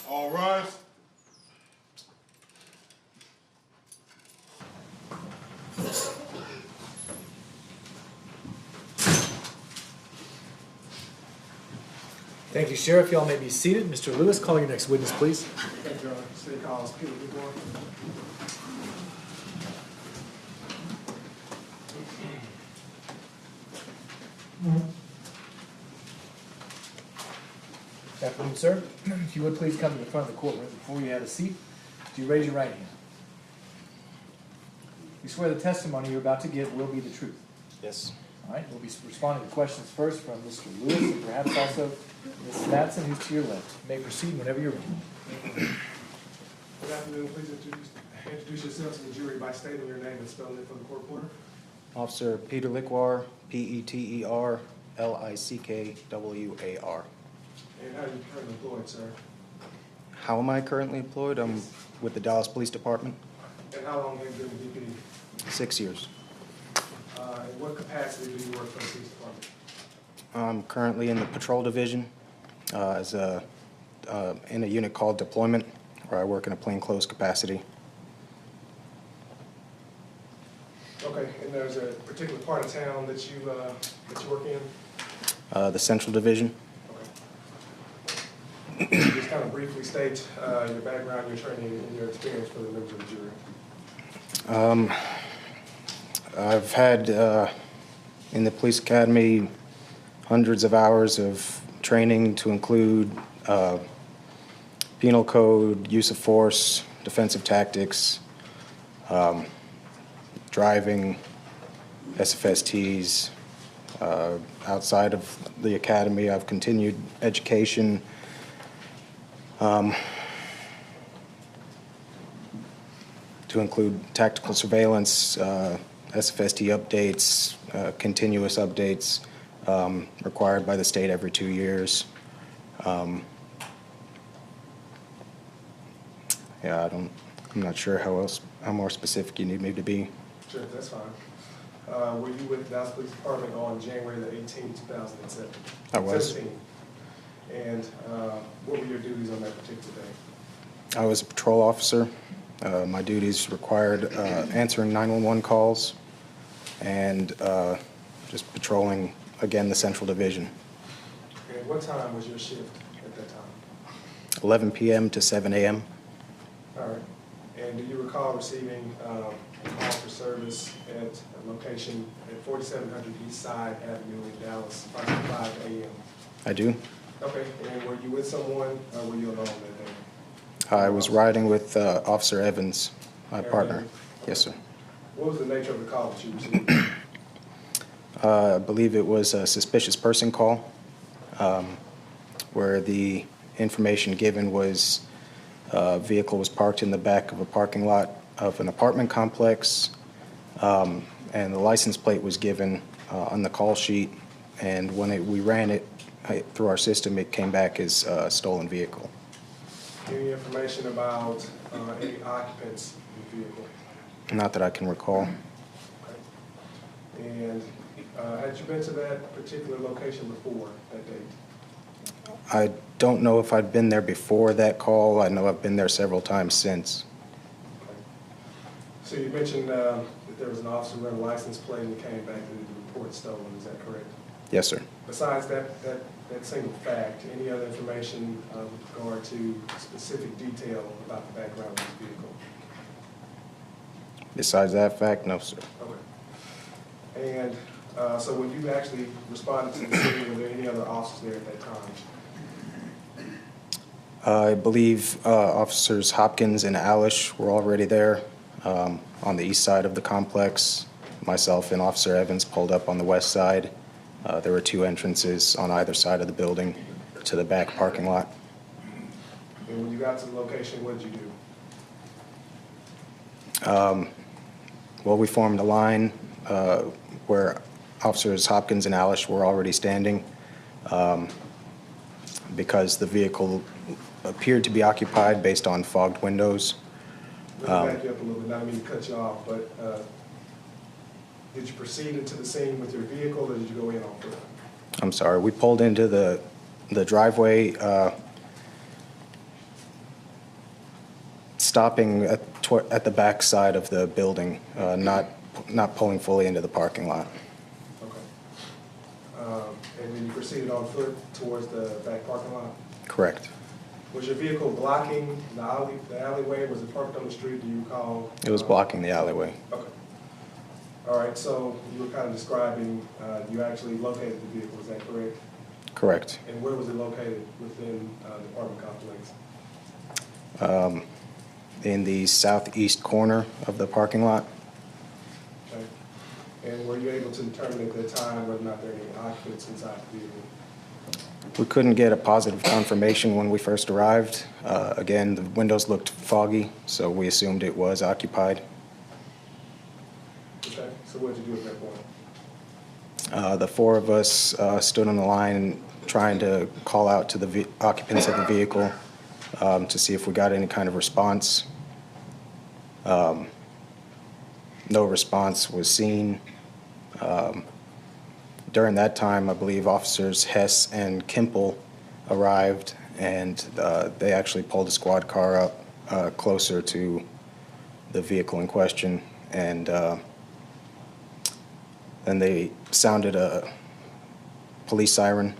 All rise. Thank you, Sheriff. Y'all may be seated. Mr. Lewis, call your next witness, please. Thank you, Your Honor. State calls Peter Lickwar. Good afternoon, sir. If you would please come to the front of the courtroom before you have a seat. Do you raise your right hand? You swear the testimony you're about to give will be the truth. Yes. All right, we'll be responding to questions first from Mr. Lewis and perhaps also Ms. Matson, who's to your left. You may proceed whenever you're ready. Good afternoon. Please introduce yourself to the jury by stating your name and spelling it for the court reporter. Officer Peter Lickwar, Peter Lickwar. And how are you currently employed, sir? How am I currently employed? I'm with the Dallas Police Department. And how long have you been with DPD? 6 years. In what capacity do you work for the police department? I'm currently in the patrol division in a unit called deployment, where I work in a plainclothes capacity. Okay, and there's a particular part of town that you work in? The Central Division. Okay. Just kind of briefly state your background, your training, and your experience for the members of the jury. I've had in the police academy hundreds of hours of training to include penal code, use of force, defensive tactics, driving, SFSTs. Outside of the academy, I've continued education. To include tactical surveillance, SFST updates, continuous updates required by the state every 2 years. Yeah, I'm not sure how more specific you need me to be. Sure, that's fine. Were you with the Dallas Police Department on January the 18th, 2007? I was. 17. And what were your duties on that particular day? I was a patrol officer. My duties required answering 911 calls and just patrolling, again, the Central Division. And what time was your shift at that time? 11 p.m. to 7 a.m. All right. And do you recall receiving a call for service at a location at 4700 East Side Avenue in Dallas, approximately 5 a.m.? I do. Okay. And were you with someone or were you alone that day? I was riding with Officer Evans, my partner. Okay. Yes, sir. What was the nature of the call that you received? I believe it was a suspicious person call, where the information given was a vehicle was parked in the back of a parking lot of an apartment complex, and the license plate was given on the call sheet, and when we ran it through our system, it came back as a stolen vehicle. Any information about any occupants in the vehicle? Not that I can recall. Okay. And had you been to that particular location before that date? I don't know if I'd been there before that call. I know I've been there several times since. Okay. So you mentioned that there was an officer who ran a license plate and came back and the report stolen. Is that correct? Yes, sir. Besides that single fact, any other information with regard to specific detail about the background of this vehicle? Besides that fact, no, sir. Okay. And so when you actually responded to the scene, were there any other officers there at that time? I believe Officers Hopkins and Alish were already there on the east side of the complex. Myself and Officer Evans pulled up on the west side. There were two entrances on either side of the building to the back parking lot. And when you got to the location, what did you do? Well, we formed a line where Officers Hopkins and Alish were already standing because the vehicle appeared to be occupied based on fogged windows. Let me back you up a little bit. Not mean to cut you off, but did you proceed into the scene with your vehicle, or did you go in on foot? I'm sorry. We pulled into the driveway stopping at the back side of the building, not pulling fully into the parking lot. Okay. And then you proceeded on foot towards the back parking lot? Correct. Was your vehicle blocking the alleyway? Was it parked on the street? Do you recall? It was blocking the alleyway. Okay. All right, so you were kind of describing, you actually located the vehicle, is that correct? Correct. And where was it located within the apartment complex? In the southeast corner of the parking lot. Okay. And were you able to determine at that time whether or not there were any occupants inside the vehicle? We couldn't get a positive confirmation when we first arrived. Again, the windows looked foggy, so we assumed it was occupied. Okay, so what did you do at that point? The four of us stood on the line trying to call out to the occupants of the vehicle to see if we got any kind of response. No response was seen. During that time, I believe Officers Hess and Kimple arrived, and they actually pulled a squad car up closer to the vehicle in question, and then they sounded a police siren.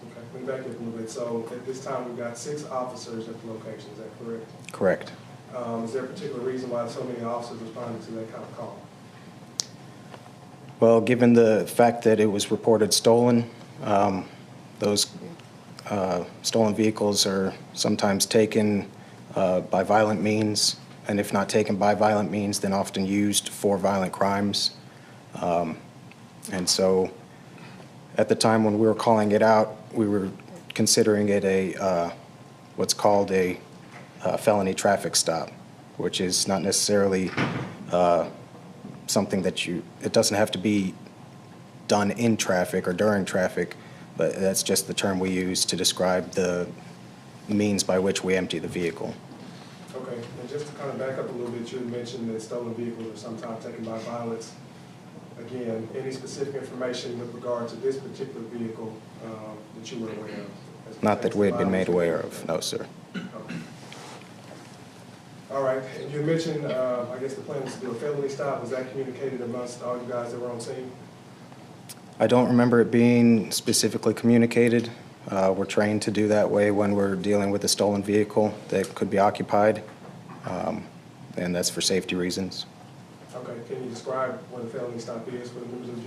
Okay, let me back up a little bit. So at this time, we've got 6 officers at the location, is that correct? Correct. Is there a particular reason why so many officers responded to that kind of call? Well, given the fact that it was reported stolen, those stolen vehicles are sometimes taken by violent means, and if not taken by violent means, then often used for violent crimes. And so at the time when we were calling it out, we were considering it a what's called a felony traffic stop, which is not necessarily something that it doesn't have to be done in traffic or during traffic, but that's just the term we use to describe the means by which we empty the vehicle. Okay, and just to kind of back up a little bit, you had mentioned that stolen vehicles are sometimes taken by violence. Again, any specific information with regard to this particular vehicle that you were aware of? Not that we had been made aware of, no, sir. Okay. All right, and you mentioned, I guess the plan was to do a felony stop. Was that communicated amongst all you guys that were on scene? I don't remember it being specifically communicated. We're trained to do that way when we're dealing with a stolen vehicle that could be occupied, and that's for safety reasons. Okay, can you describe what a felony stop is for the members of the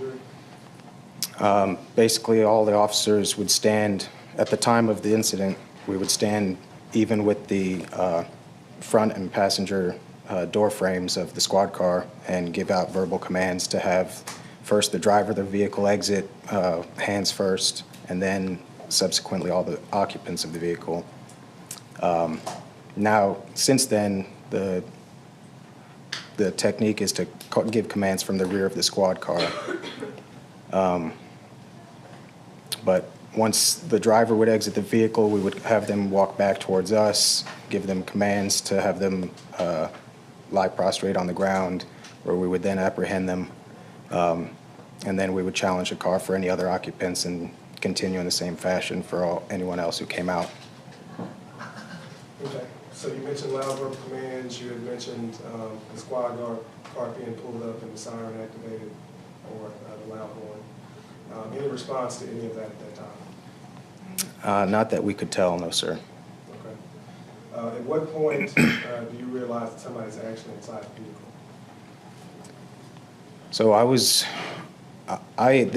jury? Basically, all the officers would stand, at the time of the incident, we would stand even with the front and passenger door frames of the squad car and give out verbal commands to have first the driver of the vehicle exit, hands first, and then subsequently all the occupants of the vehicle. Now, since then, the technique is to give commands from the rear of the squad car. But once the driver would exit the vehicle, we would have them walk back towards us, give them commands to have them lie prostrate on the ground, where we would then apprehend them. And then we would challenge the car for any other occupants and continue in the same fashion for anyone else who came out. Okay, so you mentioned loud verbal commands. You had mentioned the squad car being pulled up and the siren activated, or the loud horn. Any response to any of that at that time? Not that we could tell, no, sir. Okay. At what point do you realize that somebody's actually inside the vehicle? So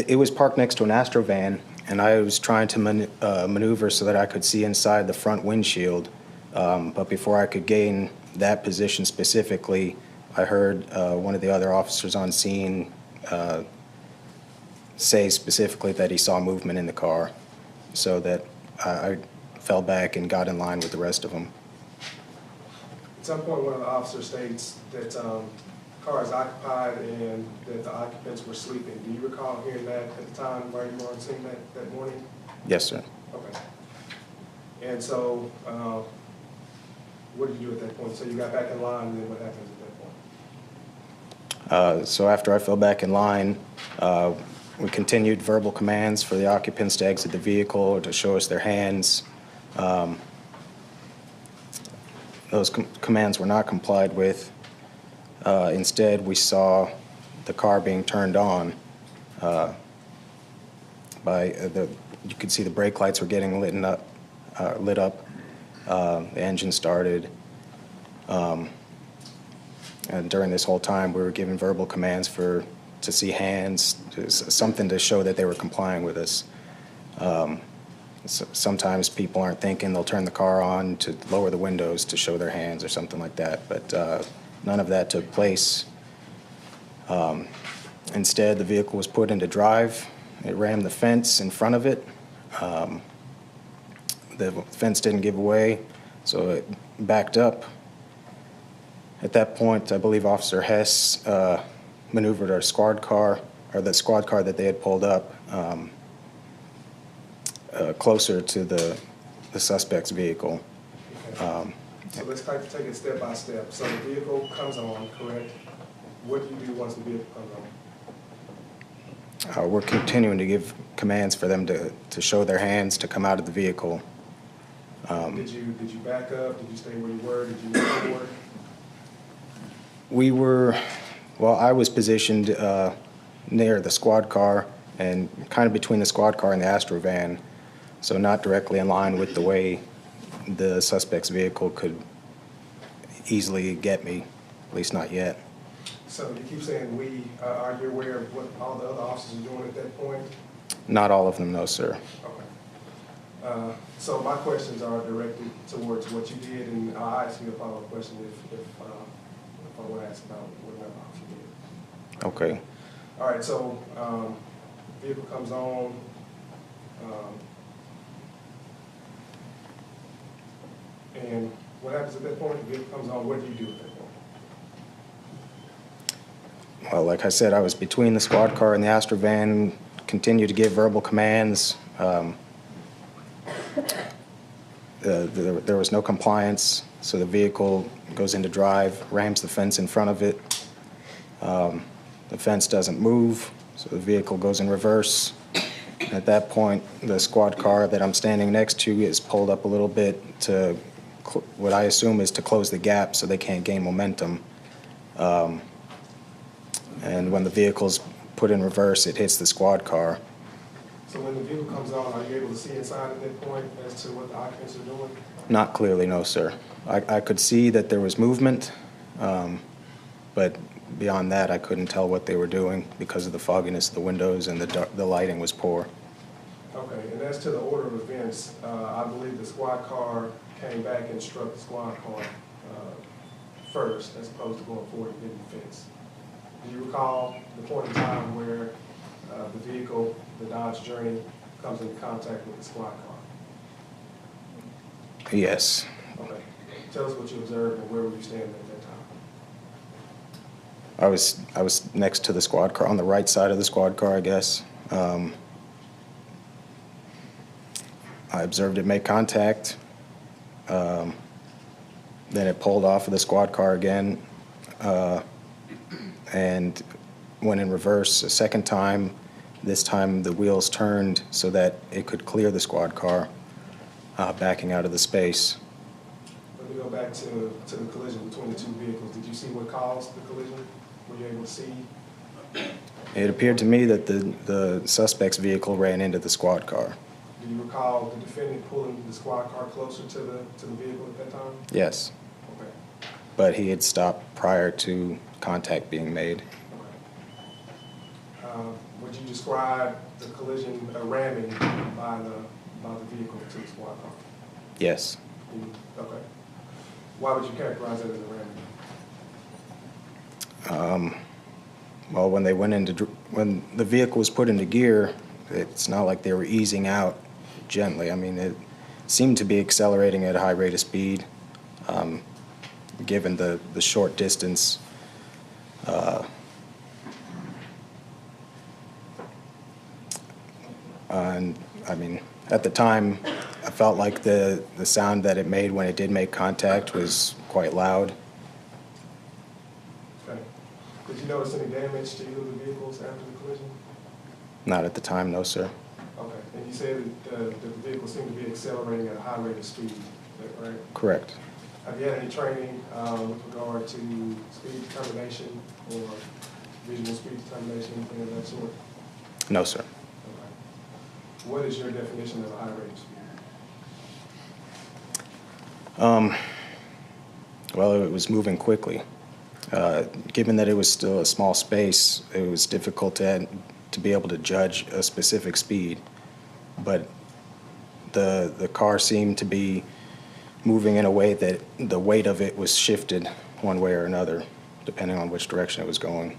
it was parked next to an Astro van, and I was trying to maneuver so that I could see inside the front windshield. But before I could gain that position specifically, I heard one of the other officers on scene say specifically that he saw movement in the car, so that I fell back and got in line with the rest of them. At some point, one of the officers states that the car is occupied and that the occupants were sleeping. Do you recall hearing that at the time while you were on scene that morning? Yes, sir. Okay. And so, what did you do at that point? So you got back in line, and then what happens at that point? So after I fell back in line, we continued verbal commands for the occupants to exit the vehicle or to show us their hands. those commands were not complied with. Instead, we saw the car being turned on you could see the brake lights were getting lit up. The engine started. And during this whole time, we were given verbal commands to see hands, something to show that they were complying with us. Sometimes people aren't thinking, they'll turn the car on to lower the windows to show their hands or something like that, but none of that took place. Instead, the vehicle was put into drive. It rammed the fence in front of it. The fence didn't give way, so it backed up. At that point, I believe Officer Hess maneuvered our squad car, or the squad car that they had pulled up, closer to the suspect's vehicle. Okay. So let's take it step by step. So the vehicle comes on, correct? What do you do once the vehicle comes on? We're continuing to give commands for them to show their hands, to come out of the vehicle. Did you back up? Did you stay where you were? Did you move forward? I was positioned near the squad car and kind of between the squad car and the Astro van, so not directly in line with the way the suspect's vehicle could easily get me, at least not yet. So you keep saying we. Are you aware of what all the other officers are doing at that point? Not all of them, no, sir. Okay. So my questions are directed towards what you did, and I'll ask you a follow-up question if I want to ask about what another officer did. Okay. All right, so vehicle comes on. And what happens at that point? The vehicle comes on. What do you do at that point? Well, like I said, I was between the squad car and the Astro van, continued to give verbal commands. There was no compliance, so the vehicle goes into drive, rams the fence in front of it. The fence doesn't move, so the vehicle goes in reverse. At that point, the squad car that I'm standing next to is pulled up a little bit to what I assume is to close the gap so they can't gain momentum. And when the vehicle's put in reverse, it hits the squad car. So when the vehicle comes on, are you able to see inside at that point as to what the occupants are doing? Not clearly, no, sir. I could see that there was movement, but beyond that, I couldn't tell what they were doing because of the fogginess of the windows and the lighting was poor. Okay, and as to the order of events, I believe the squad car came back and struck the squad car first, as opposed to going forward and hitting the fence. Do you recall the point in time where the vehicle, the Dodge Journey, comes into contact with the squad car? Yes. Okay. Tell us what you observed and where were you standing at that time? I was next to the squad car, on the right side of the squad car, I guess. I observed it make contact. Then it pulled off of the squad car again and went in reverse a second time. This time the wheels turned so that it could clear the squad car, backing out of the space. Let me go back to the collision between the two vehicles. Did you see what caused the collision? Were you able to see? It appeared to me that the suspect's vehicle ran into the squad car. Do you recall the defendant pulling the squad car closer to the vehicle at that time? Yes. Okay. But he had stopped prior to contact being made. Okay. Would you describe the collision, ramming by the vehicle to the squad car? Yes. Okay. Why would you characterize it as a ramming? Well, when when the vehicle was put into gear, it's not like they were easing out gently. I mean, it seemed to be accelerating at a high rate of speed, given the short distance. And I mean, at the time, I felt like the sound that it made when it did make contact was quite loud. Okay. Did you notice any damage to either of the vehicles after the collision? Not at the time, no, sir. Okay. And you said that the vehicle seemed to be accelerating at a high rate of speed. Is that correct? Correct. Have you had any training with regard to speed determination or visual speed determination, anything of that sort? No, sir. Okay. What is your definition of a high rate of speed? Well, it was moving quickly. Given that it was still a small space, it was difficult to be able to judge a specific speed. But the car seemed to be moving in a way that the weight of it was shifted one way or another, depending on which direction it was going.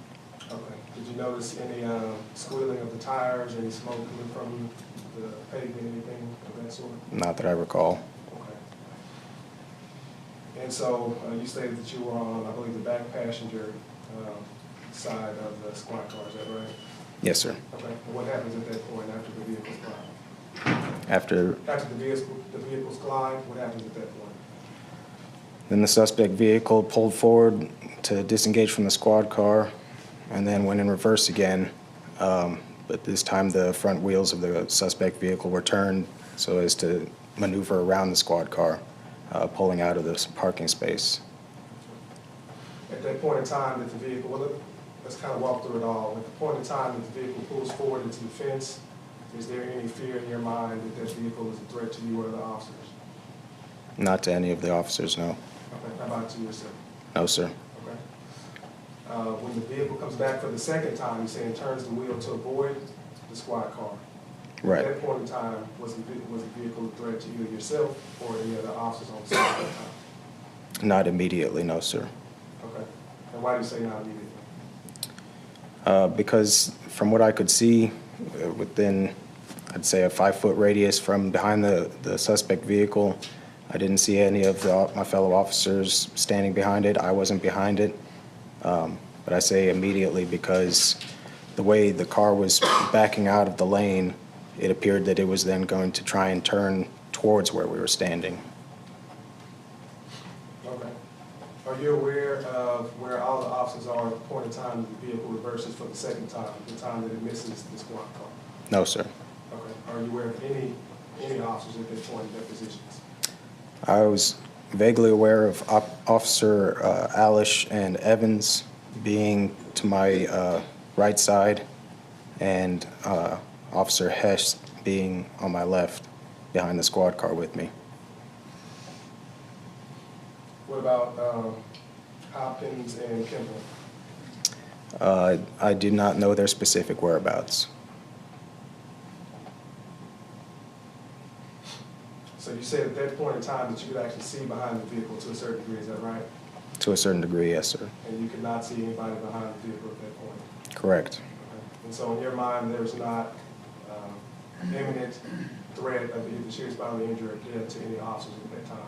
Okay. Did you notice any squealing of the tires, any smoke coming from the pavement, anything of that sort? Not that I recall. Okay. And so you stated that you were on, I believe, the back passenger side of the squad car, is that right? Yes, sir. Okay. And what happens at that point after the vehicles collide? After After the vehicles collide, what happens at that point? then the suspect vehicle pulled forward to disengage from the squad car and then went in reverse again. But this time the front wheels of the suspect vehicle were turned so as to maneuver around the squad car, pulling out of this parking space. At that point in time that the vehicle, well, let's kind of walk through it all. At the point in time that the vehicle pulls forward into the fence, is there any fear in your mind that that vehicle is a threat to you or the officers? Not to any of the officers, no. Okay. How about to yourself? No, sir. Okay. When the vehicle comes back for the second time, you're saying turns the wheel to avoid the squad car. Right. At that point in time, was the vehicle a threat to either yourself or any other officers on the scene at that time? Not immediately, no, sir. Okay. And why do you say not immediately? Because from what I could see, within, I'd say, a 5-foot radius from behind the suspect vehicle, I didn't see any of my fellow officers standing behind it. I wasn't behind it. But I say immediately because the way the car was backing out of the lane, it appeared that it was then going to try and turn towards where we were standing. Okay. Are you aware of where all the officers are at the point in time that the vehicle reverses for the second time, the time that it misses the squad car? No, sir. Okay. Are you aware of any officers at that point in their positions? I was vaguely aware of Officer Alish and Evans being to my right side and Officer Hess being on my left behind the squad car with me. What about Hopkins and Kimball? I do not know their specific whereabouts. So you said at that point in time that you could actually see behind the vehicle to a certain degree, is that right? To a certain degree, yes, sir. And you could not see anybody behind the vehicle at that point? Correct. Okay. And so in your mind, there's not imminent threat of either serious bodily injury or death to any officers at that time?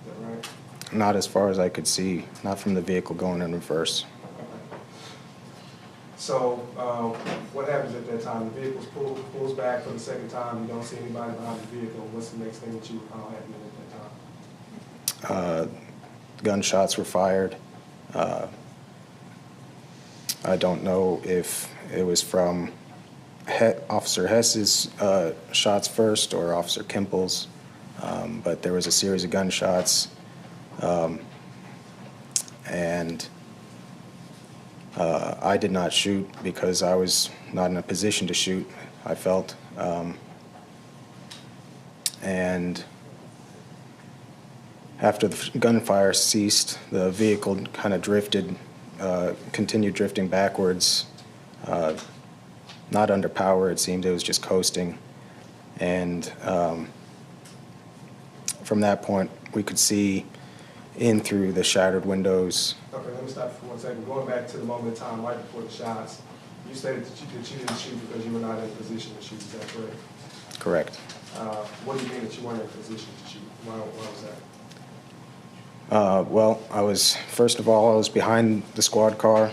Is that right? Not as far as I could see, not from the vehicle going in reverse. Okay. So what happens at that time? The vehicle pulls back for the second time, you don't see anybody behind the vehicle. What's the next thing that you recall happening at that time? Gunshots were fired. I don't know if it was from Officer Hess's shots first or Officer Kimball's, but there was a series of gunshots, and I did not shoot because I was not in a position to shoot, I felt. And after the gunfire ceased, the vehicle kind of drifted, continued drifting backwards, not under power, it seemed. It was just coasting. And from that point, we could see in through the shattered windows. Okay, let me stop for 1 second. Going back to the moment in time right before the shots, you stated that you didn't shoot because you were not in a position to shoot. Is that correct? Correct. What do you mean that you weren't in a position to shoot? Why was that? Well, first of all, I was behind the squad car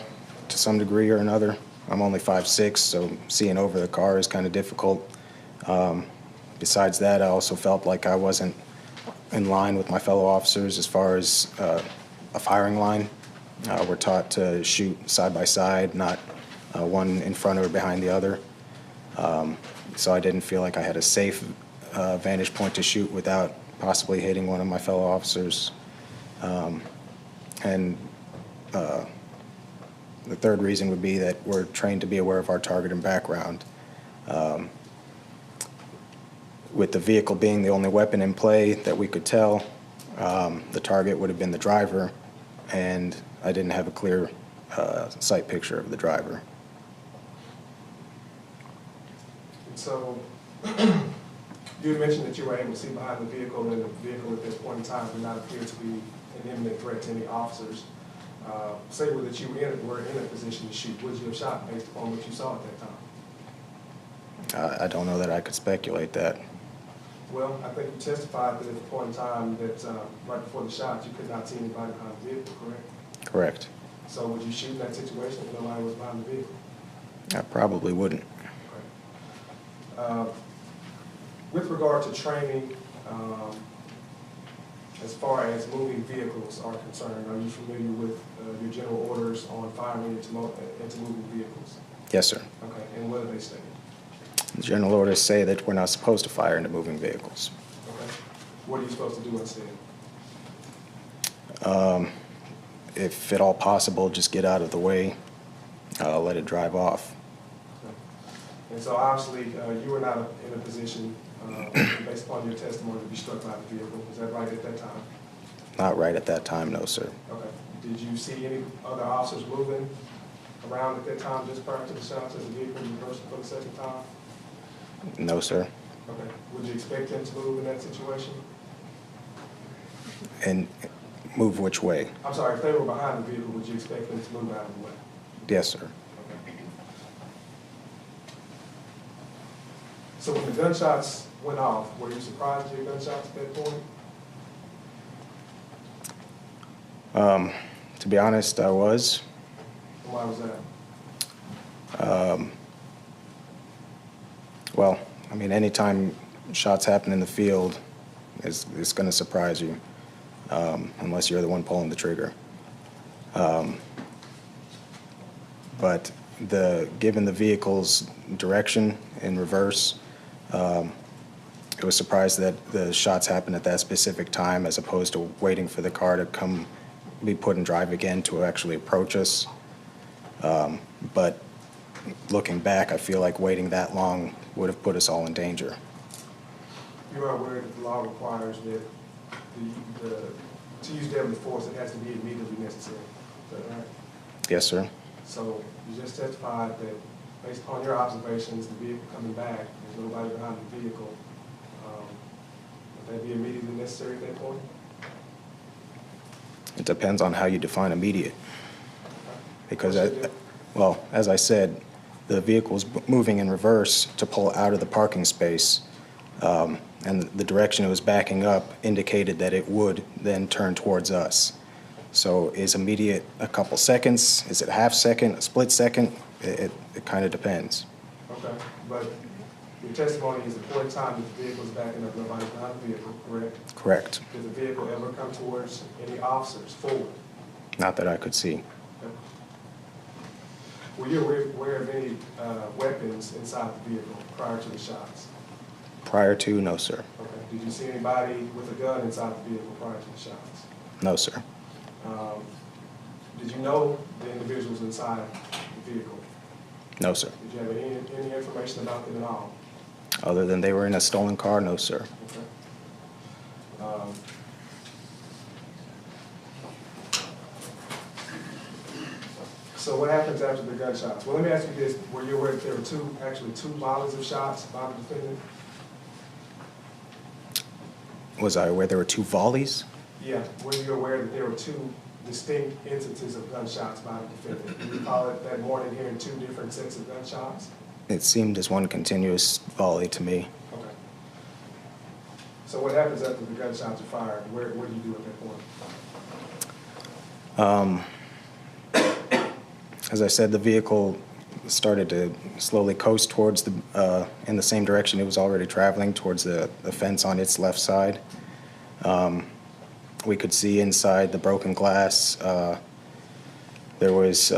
to some degree or another. I'm only 5'6", so seeing over the car is kind of difficult. Besides that, I also felt like I wasn't in line with my fellow officers as far as a firing line. We're taught to shoot side by side, not one in front or behind the other. So I didn't feel like I had a safe vantage point to shoot without possibly hitting one of my fellow officers. And the third reason would be that we're trained to be aware of our target and background. With the vehicle being the only weapon in play that we could tell, the target would have been the driver, and I didn't have a clear sight picture of the driver. And so, you had mentioned that you were able to see behind the vehicle, and the vehicle at this point in time did not appear to be an imminent threat to any officers. Say that you were in a position to shoot, would you have shot based upon what you saw at that time? I don't know that I could speculate that. Well, I think you testified that at the point in time that right before the shot, you could not see anybody behind the vehicle, correct? Correct. So would you shoot in that situation if nobody was behind the vehicle? I probably wouldn't. Okay. With regard to training, as far as moving vehicles are concerned, are you familiar with your general orders on firing into moving vehicles? Yes, sir. Okay, and what do they state? The general orders say that we're not supposed to fire into moving vehicles. Okay. What are you supposed to do instead? If at all possible, just get out of the way, let it drive off. Okay. And so obviously, you were not in a position, based upon your testimony, to be struck by the vehicle. Is that right at that time? Not right at that time, no, sir. Okay. Did you see any other officers moving around at that time just prior to the shots as the vehicle reversed for the second time? No, sir. Okay. Would you expect them to move in that situation? And move which way? I'm sorry, if they were behind the vehicle, would you expect them to move out of the way? Yes, sir. Okay. So when the gunshots went off, were you surprised at your gunshots at that point? To be honest, I was. And why was that? Well, I mean, anytime shots happen in the field, it's going to surprise you, unless you're the one pulling the trigger. But given the vehicle's direction in reverse, it was surprised that the shots happened at that specific time as opposed to waiting for the car to be put in drive again to actually approach us. But looking back, I feel like waiting that long would have put us all in danger. You are aware that the law requires that to use deadly force, it has to be immediately necessary. Is that right? Yes, sir. So you just testified that based upon your observations, the vehicle coming back, there's nobody behind the vehicle. Would that be immediately necessary at that point? It depends on how you define immediate. Because, What's your well, as I said, the vehicle's moving in reverse to pull out of the parking space, and the direction it was backing up indicated that it would then turn towards us. So is immediate a couple seconds? Is it a half second, a split second? It kind of depends. Okay, but your testimony is the point in time that the vehicle's backing up, nobody behind the vehicle, correct? Correct. Did the vehicle ever come towards any officers forward? Not that I could see. Okay. Were you aware of any weapons inside the vehicle prior to the shots? Prior to, no, sir. Okay. Did you see anybody with a gun inside the vehicle prior to the shots? No, sir. Did you know the individuals inside the vehicle? No, sir. Did you have any information about them at all? Other than they were in a stolen car, no, sir. Okay. So what happens after the gunshots? Well, let me ask you this. Were you aware that there were actually two volleys of shots by the defendant? Was I aware there were two volleys? Yeah. Were you aware that there were two distinct instances of gunshots by the defendant? Do you recall it that morning hearing two different sets of gunshots? It seemed as one continuous volley to me. Okay. So what happens after the gunshots are fired? What do you do at that point? As I said, the vehicle started to slowly coast towards in the same direction it was already traveling, towards the fence on its left side. We could see inside the broken glass. There was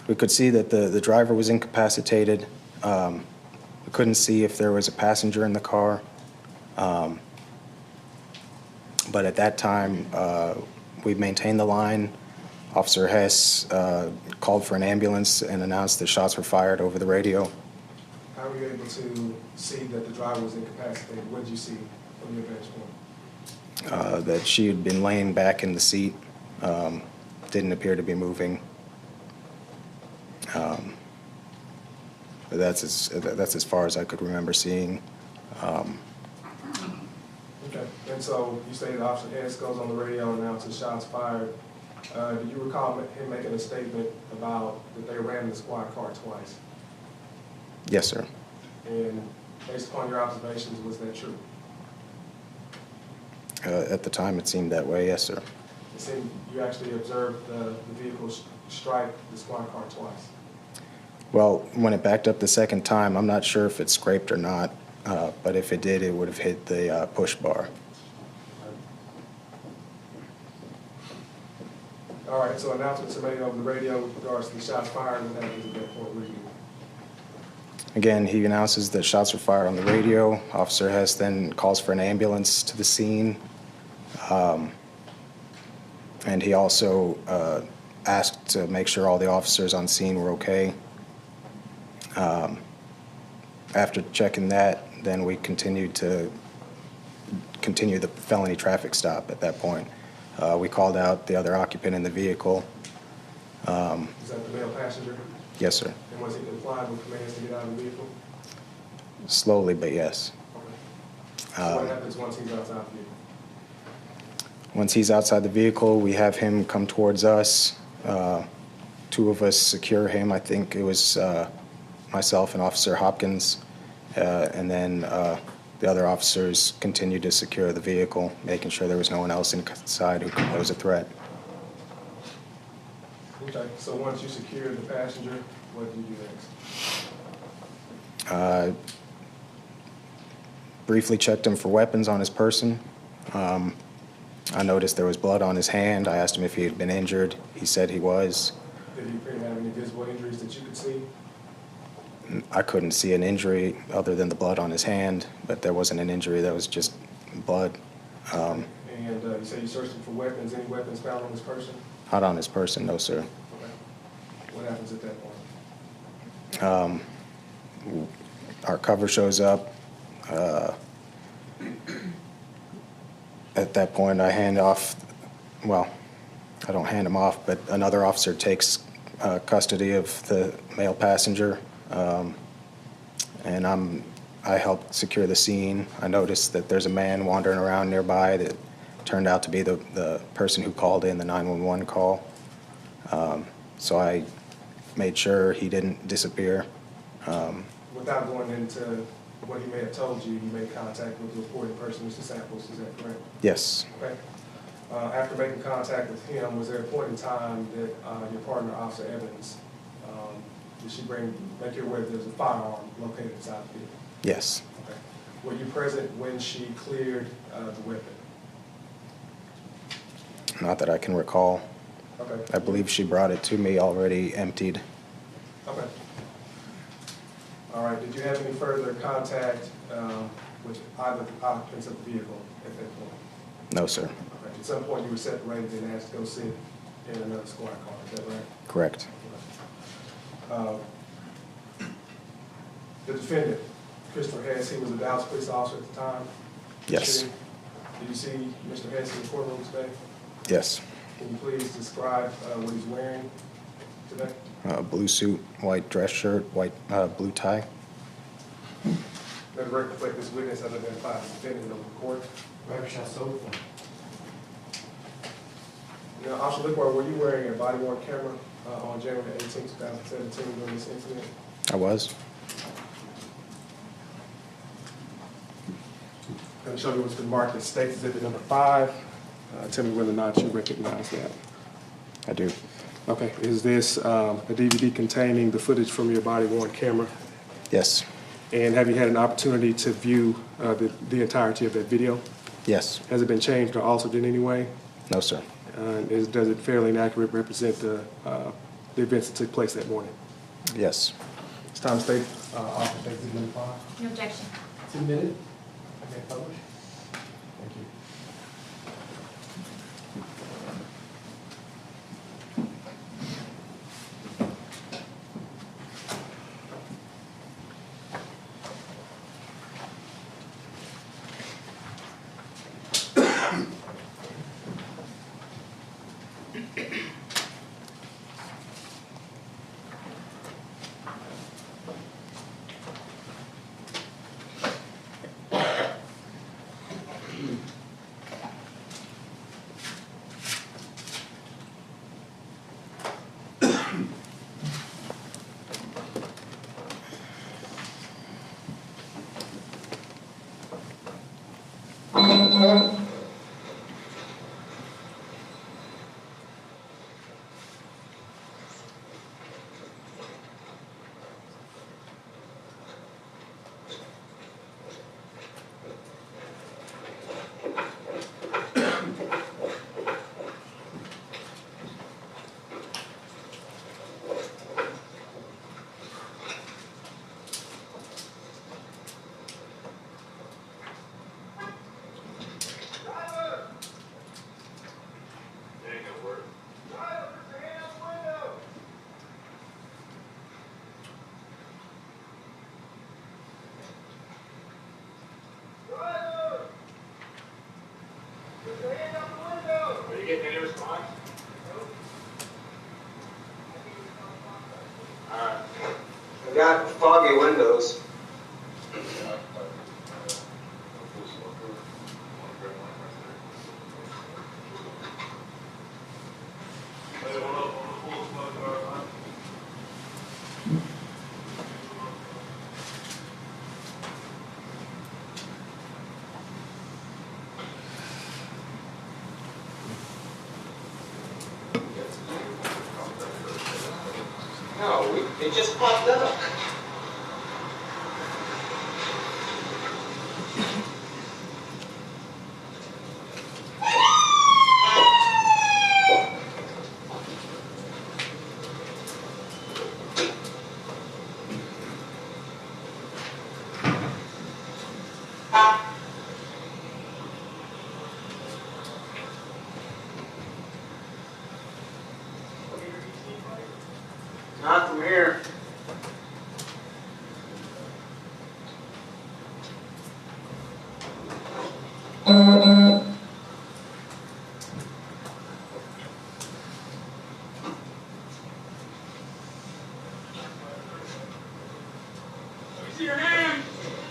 We could see that the driver was incapacitated. We couldn't see if there was a passenger in the car. But at that time, we maintained the line. Officer Hess called for an ambulance and announced that shots were fired over the radio. How were you able to see that the driver was incapacitated? What did you see from your vantage point? That she had been laying back in the seat, didn't appear to be moving. That's as far as I could remember seeing. Okay, and so you say that Officer Hess goes on the radio and announces shots fired. Do you recall him making a statement about that they ran the squad car twice? Yes, sir. And based upon your observations, was that true? At the time, it seemed that way, yes, sir. It seemed you actually observed the vehicle strike the squad car twice. Well, when it backed up the second time, I'm not sure if it scraped or not, but if it did, it would have hit the push bar. All right, so announcements are made over the radio with regards to the shots fired, and what happens at that point? What do you do? Again, he announces that shots were fired on the radio. Officer Hess then calls for an ambulance to the scene. And he also asked to make sure all the officers on scene were okay. After checking that, then we continued to continue the felony traffic stop at that point. We called out the other occupant in the vehicle. Is that the male passenger? Yes, sir. And was he compliant with commands to get out of the vehicle? Slowly, but yes. Okay. So what happens once he's outside the vehicle? Once he's outside the vehicle, we have him come towards us. Two of us secure him. I think it was myself and Officer Hopkins. And then the other officers continued to secure the vehicle, making sure there was no one else inside who could pose a threat. Okay, so once you secured the passenger, what did you do next? Briefly checked him for weapons on his person. I noticed there was blood on his hand. I asked him if he had been injured. He said he was. Did he appear to have any visible injuries that you could see? I couldn't see an injury other than the blood on his hand, but there wasn't an injury. That was just blood. And you say you searched him for weapons. Any weapons found on this person? Not on his person, no, sir. Okay. What happens at that point? Our cover shows up. At that point, I hand off, well, I don't hand him off, but another officer takes custody of the male passenger, and I helped secure the scene. I noticed that there's a man wandering around nearby that turned out to be the person who called in the 911 call. So I made sure he didn't disappear. Without going into what he may have told you, you made contact with the reporting person, Mr. Samples, is that correct? Yes. Okay. After making contact with him, was there a point in time that your partner, Officer Evans, did she make you aware that there's a firearm located inside the vehicle? Yes. Okay. Were you present when she cleared the weapon? Not that I can recall. Okay. I believe she brought it to me already emptied. Okay. All right. Did you have any further contact with either of the occupants of the vehicle at that point? No, sir. Okay. At some point, you were separated and asked to go sit in another squad car. Is that right? Correct. The defendant, Christopher Hess, he was a Dallas police officer at the time? Yes. Did you see Mr. Hess in the courtroom today? Yes. Can you please describe what he's wearing today? Blue suit, white dress shirt, white blue tie. Let the record reflect this witness as identified as defendant of the court. Record shall so form. Now, Officer Lickwar, were you wearing a body-worn camera on January 18, 2017 during this incident? I was. I'm going to show you what's been marked as State Exhibit number 5. Tell me whether or not you recognize that. I do. Okay, is this a DVD containing the footage from your body-worn camera? Yes. And have you had an opportunity to view the entirety of that video? Yes. Has it been changed or altered in any way? No, sir. Does it fairly and accurately represent the the events that took place that morning. Yes. It's time to state, offer states exhibit 5. No objection. It's admitted. Okay, publish. Thank you. Are you getting any response? Alright. I've got foggy windows. No, it just popped up. Not from here. Let me see your hand!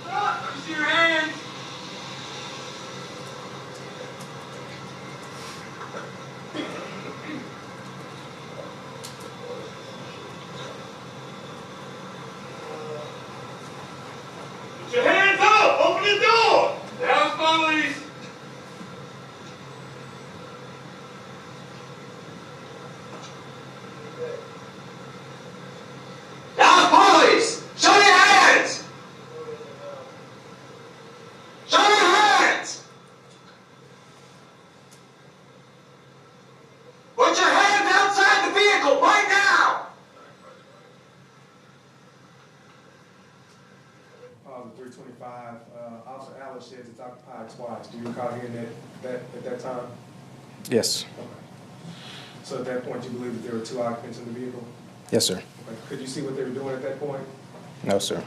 Let me see your hand! Put your hands up! Open the door! The house police! Now, police! Show your hands! Show your hands! Put your hands outside the vehicle right now! The 325, Officer Allen says it's occupied twice. Do you recall hearing that at that time? Yes. Okay. So at that point, you believe that there were 2 occupants in the vehicle? Yes, sir. Okay. Could you see what they were doing at that point? No, sir.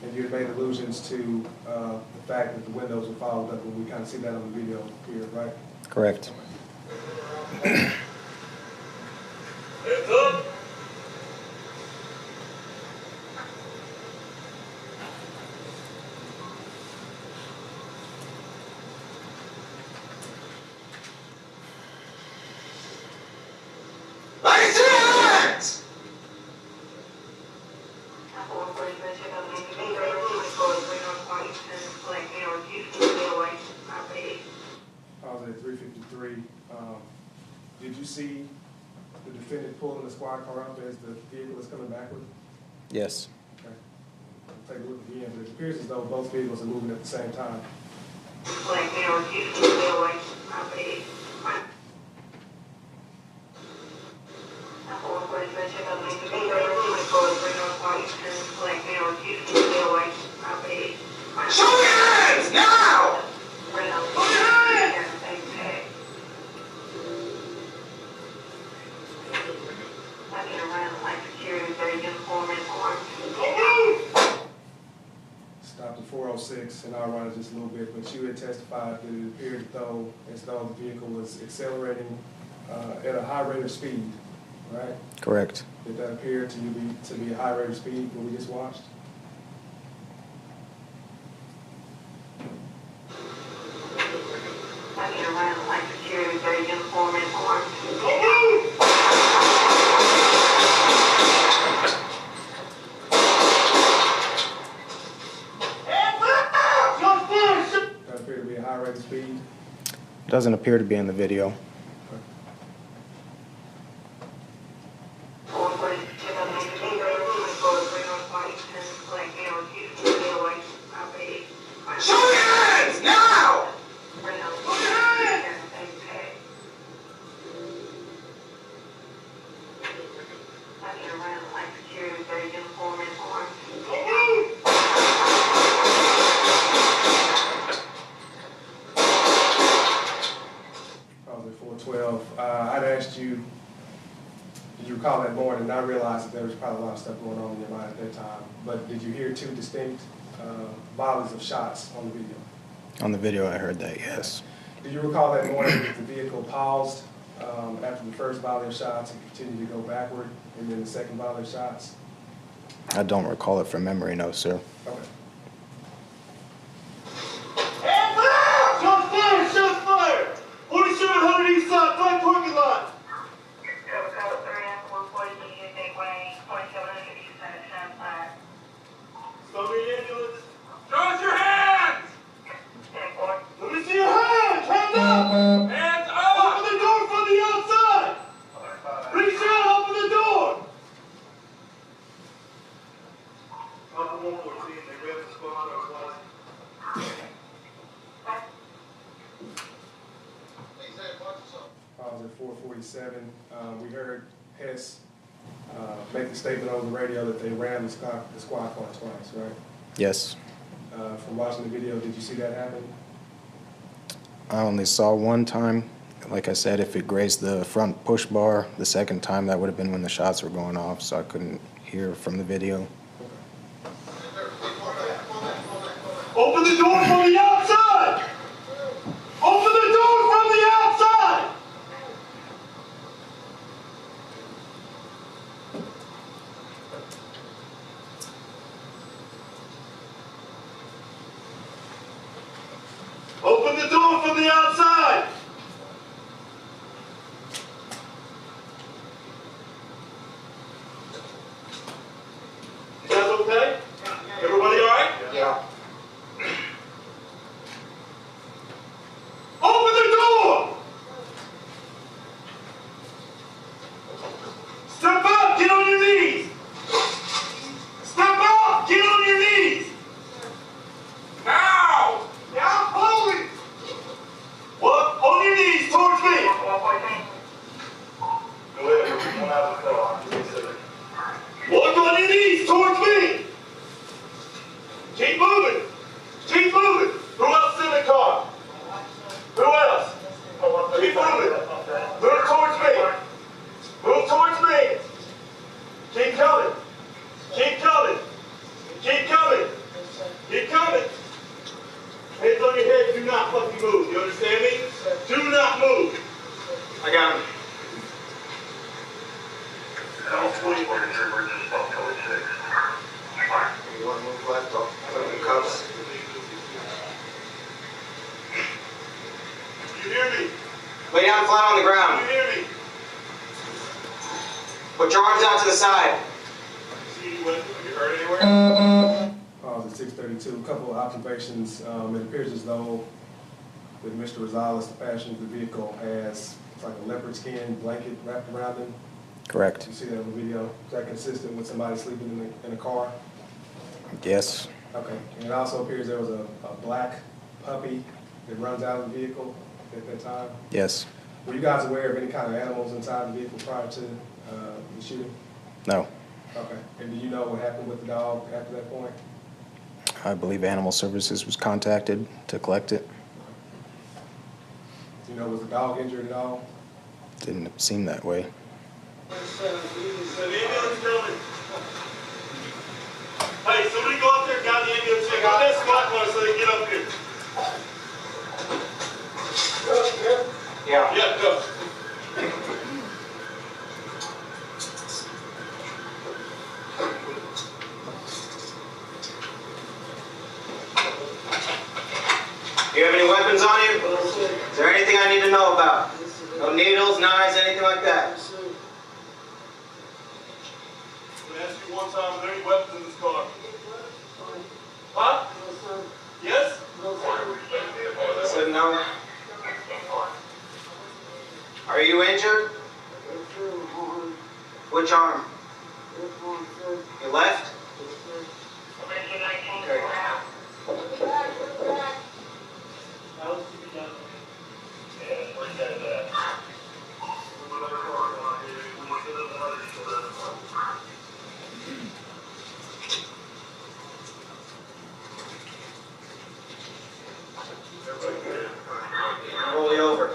And you had made allusions to the fact that the windows were fogged up, and we kind of see that on the video here, right? Correct. Hands up! Let me see your hands! I was at 353. Did you see the defendant pulling the squad car up as the vehicle was coming backward? Yes. Okay. Take a look again, but it appears as though both vehicles are moving at the same time. Show your hands now! Stopped at 406, and I'll run it just a little bit, but you had testified that it appeared as though the vehicle was accelerating at a high rate of speed, right? Correct. Did that appear to you to be a high rate of speed when we just watched? That appear to be a high rate of speed? Doesn't appear to be in the video. Show your hands now! I was at 412. I'd asked you, did you recall that morning? And I realized that there was probably a lot of stuff going on in your mind at that time. But did you hear two distinct volleys of shots on the video? On the video, I heard that, yes. Did you recall that morning that the vehicle paused after the first volley of shots and continued to go backward, and then the second volley of shots? I don't recall it from memory, no, sir. Okay. Shots fired! Shots fired! 4700 East Side, Black parking lot! Stop the ambulance! Show us your hands! Let me see your hands! Hands up! Hands up! Open the door from the outside! Reach out, open the door! Number 114, they grabbed the squad car twice. I was at 447. We heard Hess make the statement over the radio that they ran the squad car twice, right? Yes. From watching the video, did you see that happen? I only saw one time. Like I said, if it grazed the front push bar, the second time, that would have been when the shots were going off, so I couldn't hear from the video. Open the door from the outside! Open the door from the outside! Open the door from the outside! You guys okay? Everybody all right? Yeah. Open the door! Step up, get on your knees! Step up, get on your knees! Now! Now, slowly! What? On your knees towards me! Go ahead, one out of the car. Walk on your knees towards me! Keep moving! Keep moving! Who else is in the car? Who else? Keep moving. Move towards me. Move towards me. Keep coming. Keep coming. Keep coming. Keep coming. Hands on your head. Do not fucking move. You understand me? Do not move. I got him. You want to move left? I'll put him in cuffs. You hear me? Lay down flat on the ground. You hear me? Put your arms out to the side. See what? Have you heard anywhere? I was at 632. A couple of observations. It appears as though that Mr. Rosales, the passenger of the vehicle, has like a leopard skin blanket wrapped around him. Correct. You see that in the video? Is that consistent with somebody sleeping in a car? Yes. Okay. And it also appears there was a black puppy that runs out of the vehicle at that time. Yes. Were you guys aware of any kind of animals inside the vehicle prior to the shooting? No. Okay, and do you know what happened with the dog after that point? I believe Animal Services was contacted to collect it. Do you know, was the dog injured at all? Didn't seem that way. The ambulance coming. Hey, somebody go up there and guide the ambulance. Check out that squad car so they can get up here. Yeah. Yeah, go. Do you have any weapons on you? Is there anything I need to know about? No needles, knives, anything like that? I'm gonna ask you one time, are there any weapons in this car? Huh? Yes? I said no. Are you injured? Which arm? Your left? Okay. Roll you over.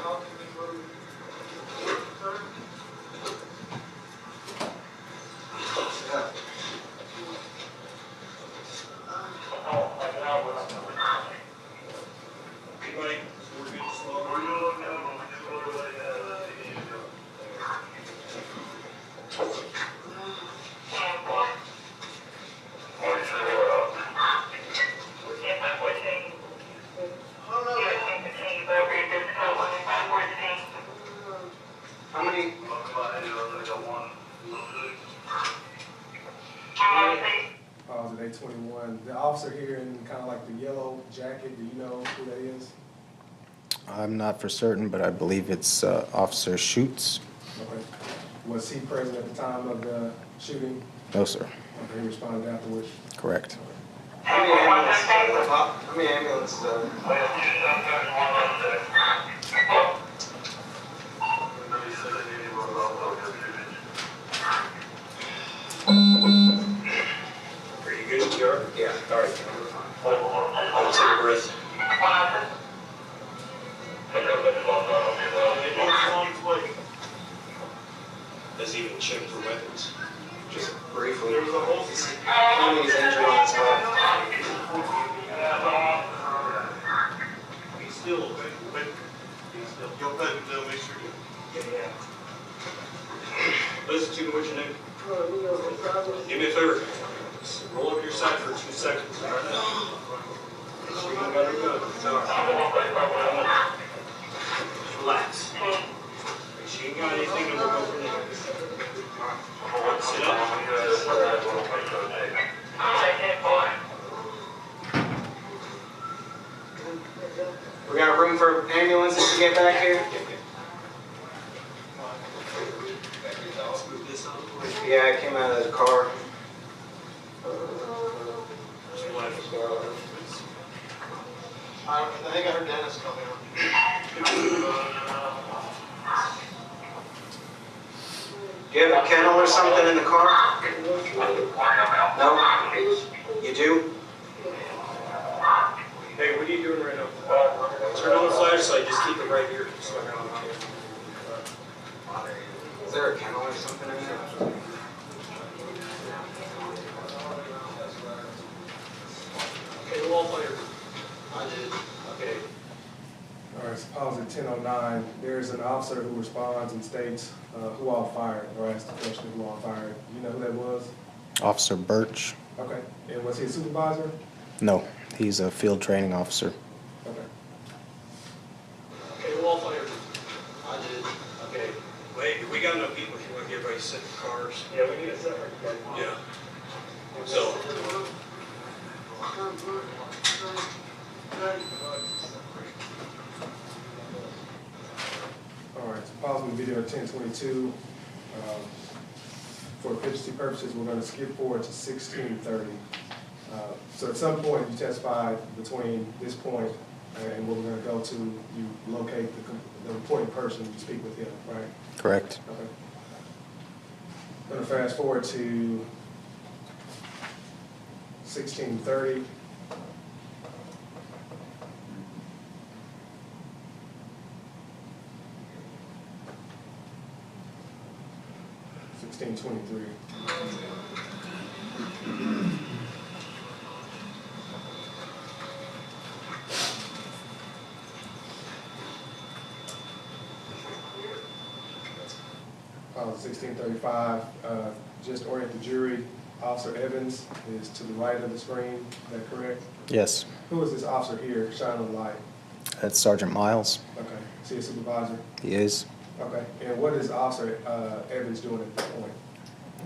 How many? Pause at 8:21. The officer here in kind of like the yellow jacket, do you know who that is? I'm not for certain, but I believe it's Officer Schutz. Okay. Was he present at the time of the shooting? No, sir. Okay, he responded afterwards. Correct. How many ambulances? How many ambulances are there? Are you good? You're? Yeah. All right. I'll take a breath. Does he even check for weapons? Just briefly. There was a whole Tony's injured on his left. Be still, okay? Be still. You'll pat him down, make sure you. Yeah. Listen to me, what's your name? Do me a favor. Roll over your side for 2 seconds. Right now. Make sure you don't got a gun. It's all right. Just relax. Make sure you got anything and we'll go from there. Sit up. We got room for ambulances to get back here? Yeah, I came out of the car. I think I heard Dennis coming Do you have a kennel or something in the car? No? You do? Hey, what are you doing right now? Turn on the flashlight, just keep it right here. So I got it. Is there a kennel or something in there? Okay, who all fired? I did. Okay. All right, so pause at 10:09. There's an officer who responds and states who all fired, or asks the question who all fired. Do you know who that was? Officer Birch? Okay, and was he a supervisor? No, he's a field training officer. Okay. Okay, who all fired? I did. Okay. Wait, we got enough people if you want to get everybody sit in cars. Yeah, we need a separate. Yeah. So. All right, so pausing the video at 10:22. For efficiency purposes, we're going to skip forward to 16:30. So at some point, you testified between this point and what we're going to go to, you locate the reporting person, you speak with him, right? Correct. Okay. I'm going to fast forward to 1630. $16.23. $1635, just orient the jury. Officer Evans is to the right of the screen. Is that correct? Yes. Who is this officer here shining the light? That's Sergeant Miles. Okay. Is he a supervisor? He is. Okay. And what is Officer Evans doing at this point?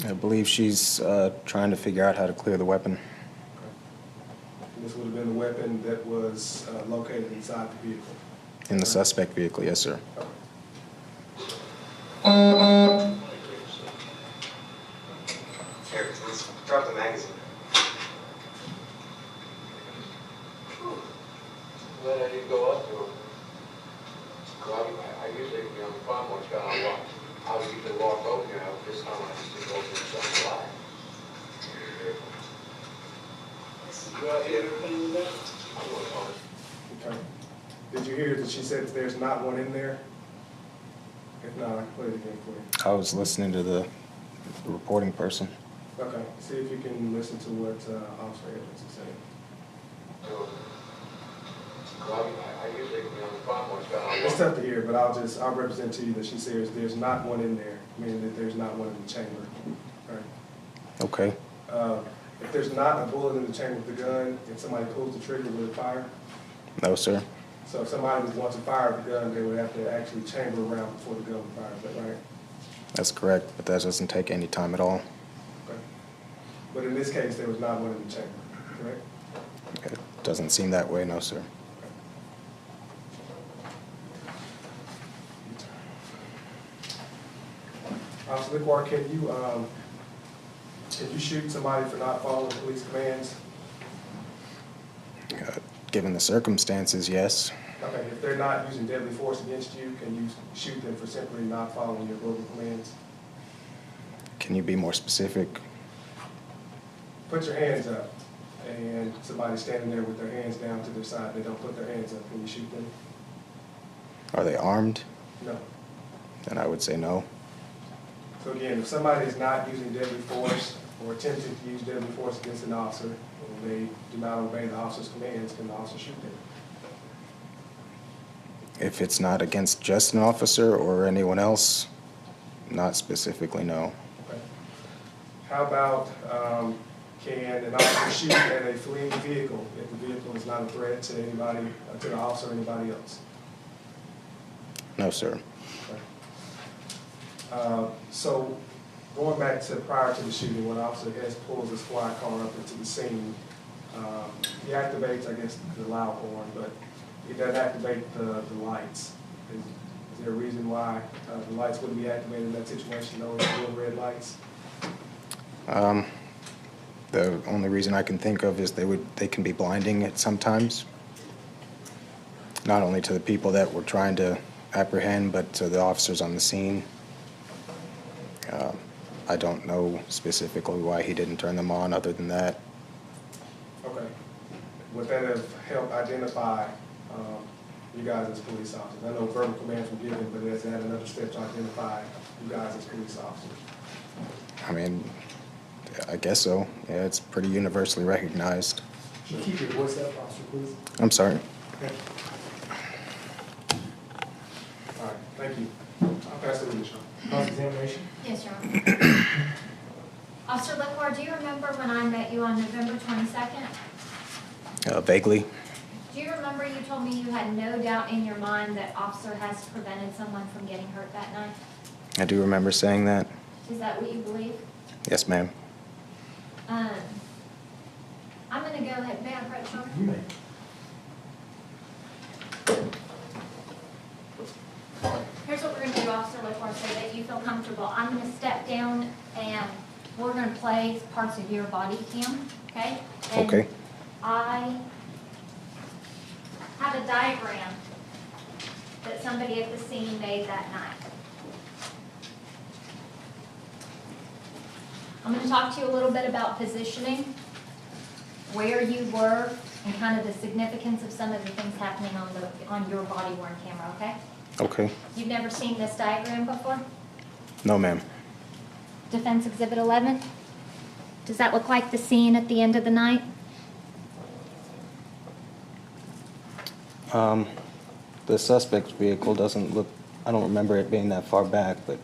I believe she's trying to figure out how to clear the weapon. Okay. And this would have been the weapon that was located inside the vehicle? In the suspect vehicle, yes, sir. Okay. Here, let's drop the magazine. Then I didn't go up to him. Well, I usually, you know, the farm once got on walk. I would usually walk over there. This time I just didn't go over and jump fly. You out here everything with that? I wouldn't know. Okay. Did you hear that she said that there's not one in there? If not, I can play it again for you. I was listening to the reporting person. Okay. See if you can listen to what Officer Evans is saying. Well, I usually, you know, the farm once got on It's walk. tough to hear, but I'll represent to you that she says there's not one in there, meaning that there's not one in the chamber. All right. Okay. If there's not a bullet in the chamber of the gun, and somebody pulls the trigger, will it fire? No, sir. So if somebody wants to fire the gun, they would have to actually chamber around before the gun would fire. Is that right? That's correct, but that doesn't take any time at all. Okay. But in this case, there was not one in the chamber, correct? It doesn't seem that way, no, sir. Officer Lickwar, can you shoot somebody for not following police commands? Given the circumstances, yes. Okay, if they're not using deadly force against you, can you shoot them for simply not following your verbal commands? Can you be more specific? Put your hands up, and somebody's standing there with their hands down to their side. They don't put their hands up. Can you shoot them? Are they armed? No. Then I would say no. So again, if somebody is not using deadly force or attempting to use deadly force against an officer, and they do not obey the officer's commands, can the officer shoot them? If it's not against just an officer or anyone else, not specifically, no. Okay. How about, can an officer shoot at a fleeing vehicle if the vehicle is not a threat to anybody, to the officer or anybody else? No, sir. Okay. So going back to prior to the shooting, when Officer Hess pulls the squad car up into the scene, he activates, I guess, the loud horn, but he doesn't activate the lights. Is there a reason why the lights wouldn't be activated in that situation, those blue and red lights? The only reason I can think of is they can be blinding at sometimes. Not only to the people that we're trying to apprehend, but to the officers on the scene. I don't know specifically why he didn't turn them on other than that. Okay. Would that have helped identify you guys as police officers? I know verbal commands were given, but has that another step to identify you guys as police officers? I mean, I guess so. Yeah, it's pretty universally recognized. Can you keep your voice up, officer, please? I'm sorry. Okay. All right, thank you. I'll pass it to you, Sean. Cross-examination? Yes, Your Honor. Officer Lickwar, do you remember when I met you on November 22nd? Vaguely. Do you remember you told me you had no doubt in your mind that Officer Hess prevented someone from getting hurt that night? I do remember saying that. Is that what you believe? Yes, ma'am. I'm going to go ahead. May I approach, Your Honor? You may. Here's what we're going to do, Officer Lickwar, so that you feel comfortable. I'm going to step down and we're going to play parts of your body cam, okay? And Okay. I have a diagram that somebody at the scene made that night. I'm going to talk to you a little bit about positioning. where you were and kind of the significance of some of the things happening on your body worn camera, okay? Okay. You've never seen this diagram before? No, ma'am. Defense Exhibit 11? Does that look like the scene at the end of the night? The suspect's vehicle doesn't look, I don't remember it being that far back, but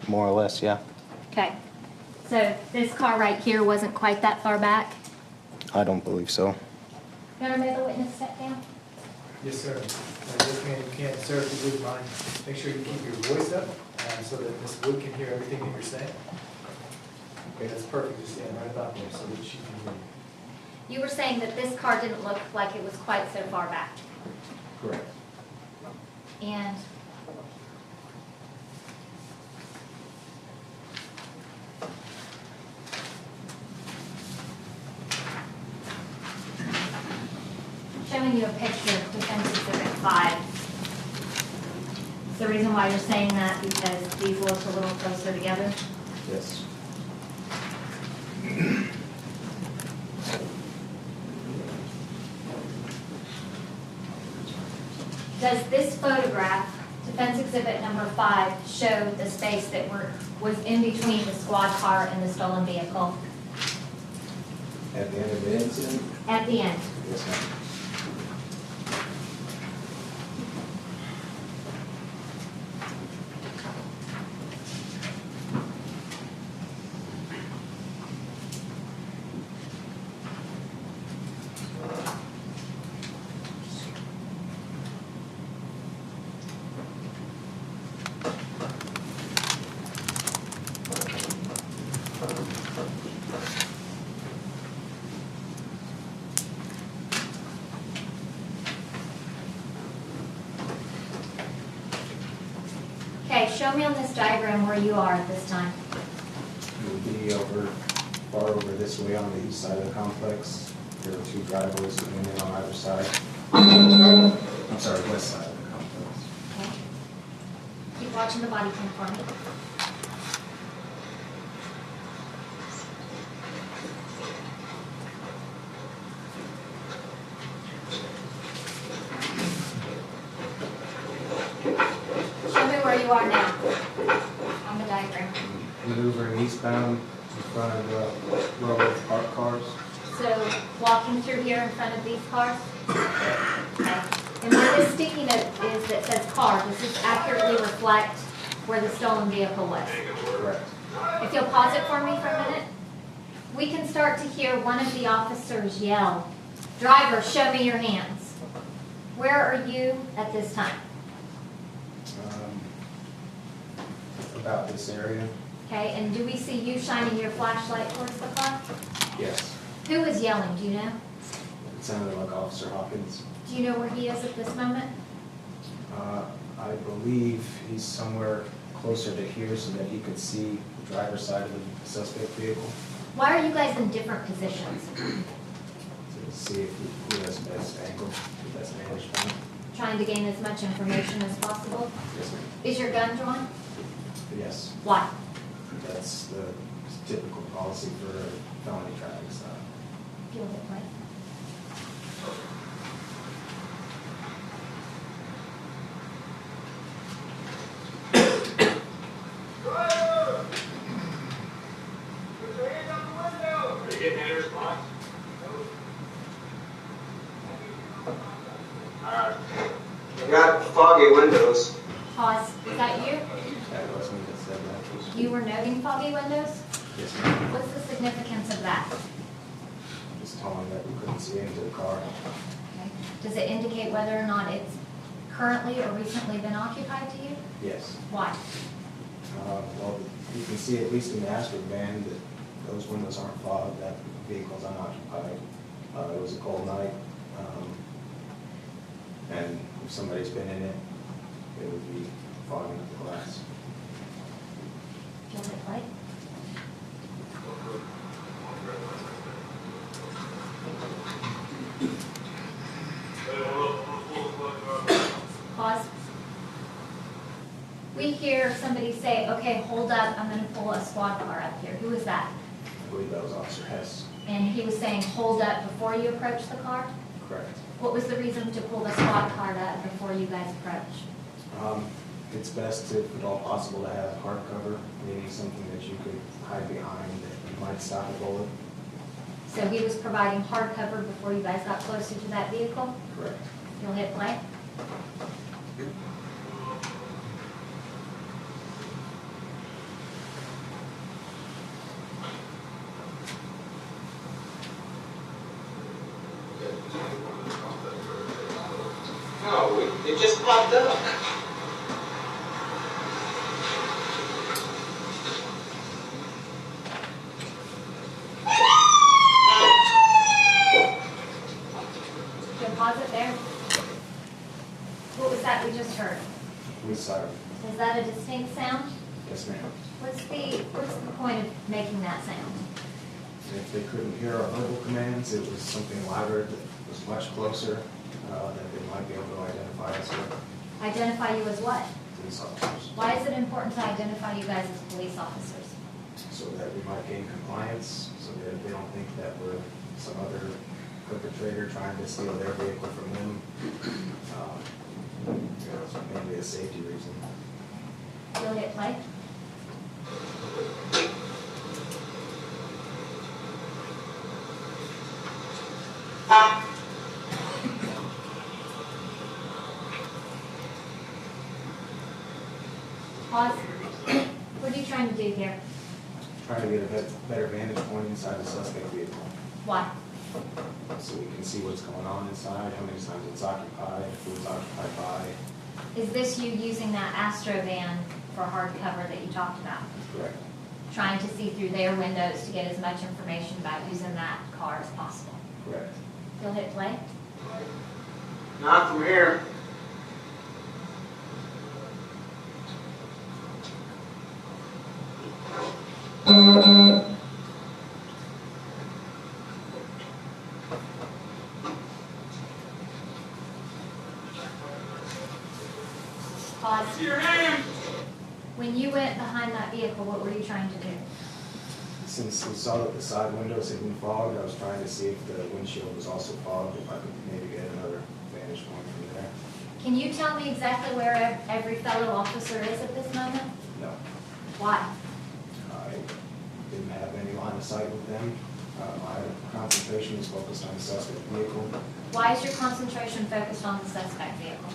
more or less, yeah. Okay. So this car right here wasn't quite that far back? I don't believe so. You want to move the witness step down? Yes, sir. This man, you can, sir, if you would mind, make sure you keep your voice up so that Ms. Wood can hear everything that you're saying. Okay, that's perfect. Just stand right about there so that she can hear you. You were saying that this car didn't look like it was quite so far back. Correct. And showing you a picture of Defense Exhibit 5. Is the reason why you're saying that because these look a little closer together? Yes. Does this photograph, Defense Exhibit number 5, show the space that was in between the squad car and the stolen vehicle? At the end of the incident? At the end. Yes, ma'am. Okay, show me on this diagram where you are at this time. It would be far over this way on the east side of the complex. There are two driveways coming in on either side. I'm sorry, west side of the complex. Okay. Keep watching the body cam for me. Show me where you are now on the diagram. Maneuvering eastbound in front of the row of parked cars. So walking through here in front of these cars? Okay. And where this sticky note is that says car, does this accurately reflect where the stolen vehicle was? Correct. If you'll pause it for me for a minute, we can start to hear one of the officers yell, "Driver, show me your hands." Where are you at this time? About this area. Okay, and do we see you shining your flashlight towards the car? Yes. Who is yelling, do you know? It sounded like Officer Hawkins. Do you know where he is at this moment? I believe he's somewhere closer to here so that he could see the driver's side of the suspect vehicle Why are you guys in different positions? to see if he has the best angle, the best vantage point. Trying to gain as much information as possible? Yes, ma'am. Is your gun drawn? Yes, Why? that's the typical policy for felony traffic stop. Field it right. Are you getting any response? Alright. I got foggy windows. Pause. Is that you? That was me that said that. You were noting foggy windows? Yes, ma'am. What's the significance of that? Just told him that we couldn't see into the car. Okay. Does it indicate whether or not it's currently or recently been occupied to you? Yes. Why? Well, you can see at least in the Astrid van that those windows aren't fogged, that vehicle's unoccupied. It was a cold night, and if somebody's been in it, it would be fogging up the glass. Field it right. Pause. We hear somebody say, "Okay, hold up, I'm gonna pull a squad car up here." Who is that? I believe that was Officer Hess. And he was saying hold up before you approach the car? Correct. What was the reason to pull the squad car up before you guys approach? It's best, if at all possible, to have hard cover, meaning something that you could hide behind that might stop a bullet. So he was providing hard cover before you guys got closer to that vehicle? Correct. You'll hit play? No, it just popped up. Can you pause it there? What was that we just heard? Police siren. Is that a distinct sound? Yes, ma'am. What's the point of making that sound? If they couldn't hear our verbal commands, it was something louder that was much closer that they might be able to identify us with. Identify you as what? Police officers. Why is it important to identify you guys as police officers? So that we might gain compliance, so that they don't think that we're some other perpetrator trying to steal their vehicle from them. It's mainly a safety reason. You'll hit play? Pause. What are you trying to do here? Trying to get a better vantage point inside the suspect vehicle, Why? so we can see what's going on inside, how many times it's occupied, who it's occupied by. Is this you using that Astro van for hard cover that you talked about? Correct. Trying to see through their windows to get as much information about who's in that car as possible? Correct. You'll hit play? Not from here. Pause. Your hand! When you went behind that vehicle, what were you trying to do? Since we saw that the side windows had been fogged, I was trying to see if the windshield was also fogged, if I could maybe get another vantage point from there. Can you tell me exactly where every fellow officer is at this moment? No, Why? I didn't have any line of sight with them. My concentration was focused on the suspect vehicle. Why is your concentration focused on the suspect vehicle?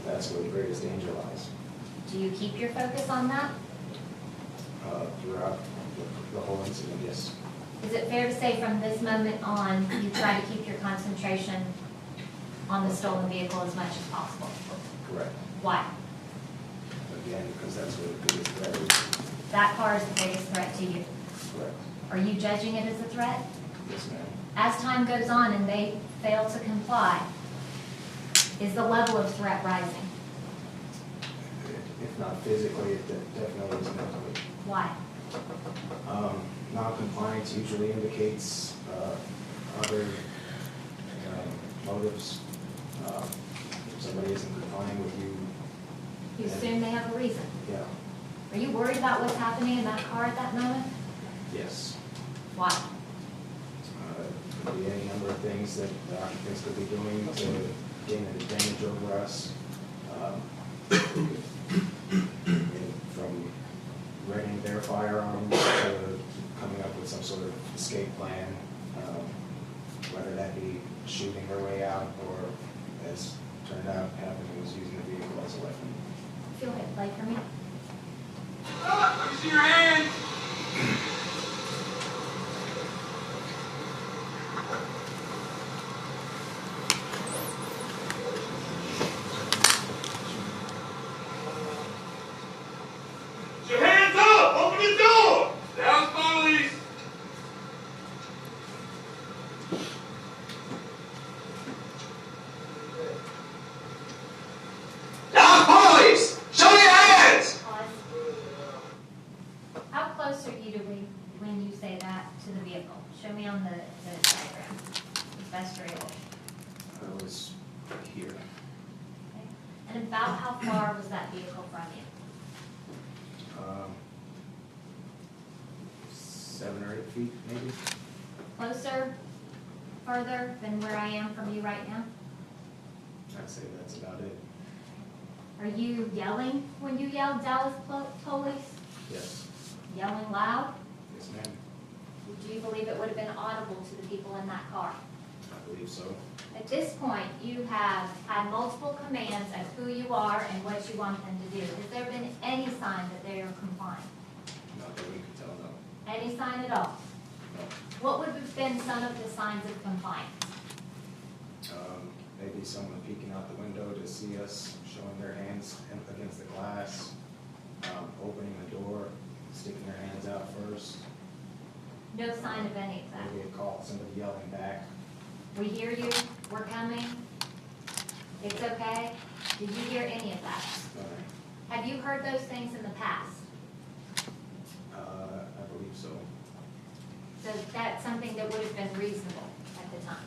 That's where the greatest danger lies. Do you keep your focus on that? Throughout the whole incident, yes. Is it fair to say from this moment on, you try to keep your concentration on the stolen vehicle as much as possible? Correct. Why? Again, because that's where the biggest threat is. That car is the biggest threat to you. Correct. Are you judging it as a threat? Yes, ma'am. As time goes on and they fail to comply, is the level of threat rising? If not physically, it definitely is mentally. Why? Non-compliance usually indicates other motives. If somebody isn't complying with you. You assume they have a reason. Yeah. Are you worried about what's happening in that car at that moment? Yes. Why? Could be any number of things that the occupants could be doing to gain an advantage over us. From readying their firearms to coming up with some sort of escape plan, whether that be shooting their way out or, as turned out, happening was using the vehicle as a weapon. If you'll hit play for me. Let me see your hand! Your hands up! Open the door! Down, police! Down, police! Show me your hands! Pause. How close are you to when you say that to the vehicle? Show me on the diagram, as best you're able. I was here. Okay. And about how far was that vehicle from you? 7 or 8 feet, maybe. Closer, further than where I am from you right now? I'd say that's about it. Are you yelling when you yelled Dallas police? Yes. Yelling loud? Yes, ma'am. Do you believe it would have been audible to the people in that car? I believe so. At this point, you have had multiple commands of who you are and what you want them to do. Has there been any sign that they are complying? Not that we can tell, no. Any sign at all? No. What would have been some of the signs of compliance? Maybe someone peeking out the window to see us, showing their hands against the glass, opening the door, sticking their hands out first. No sign of any of that. Maybe a call, somebody yelling back. We hear you, we're coming, it's okay. Did you hear any of that? No, Have you heard those things in the past? I believe so. So that's something that would have been reasonable at the time.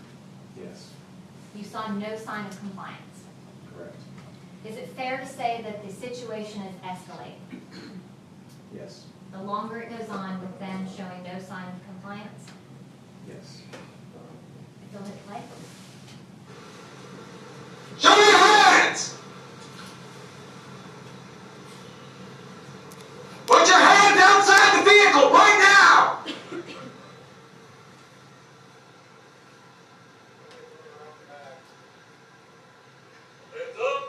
Yes, You saw no sign of compliance. correct. Is it fair to say that the situation is escalating? Yes, The longer it goes on with them showing no sign of compliance? yes. Feel it play? Show me your hands! Put your hands outside the vehicle right now! Hands up!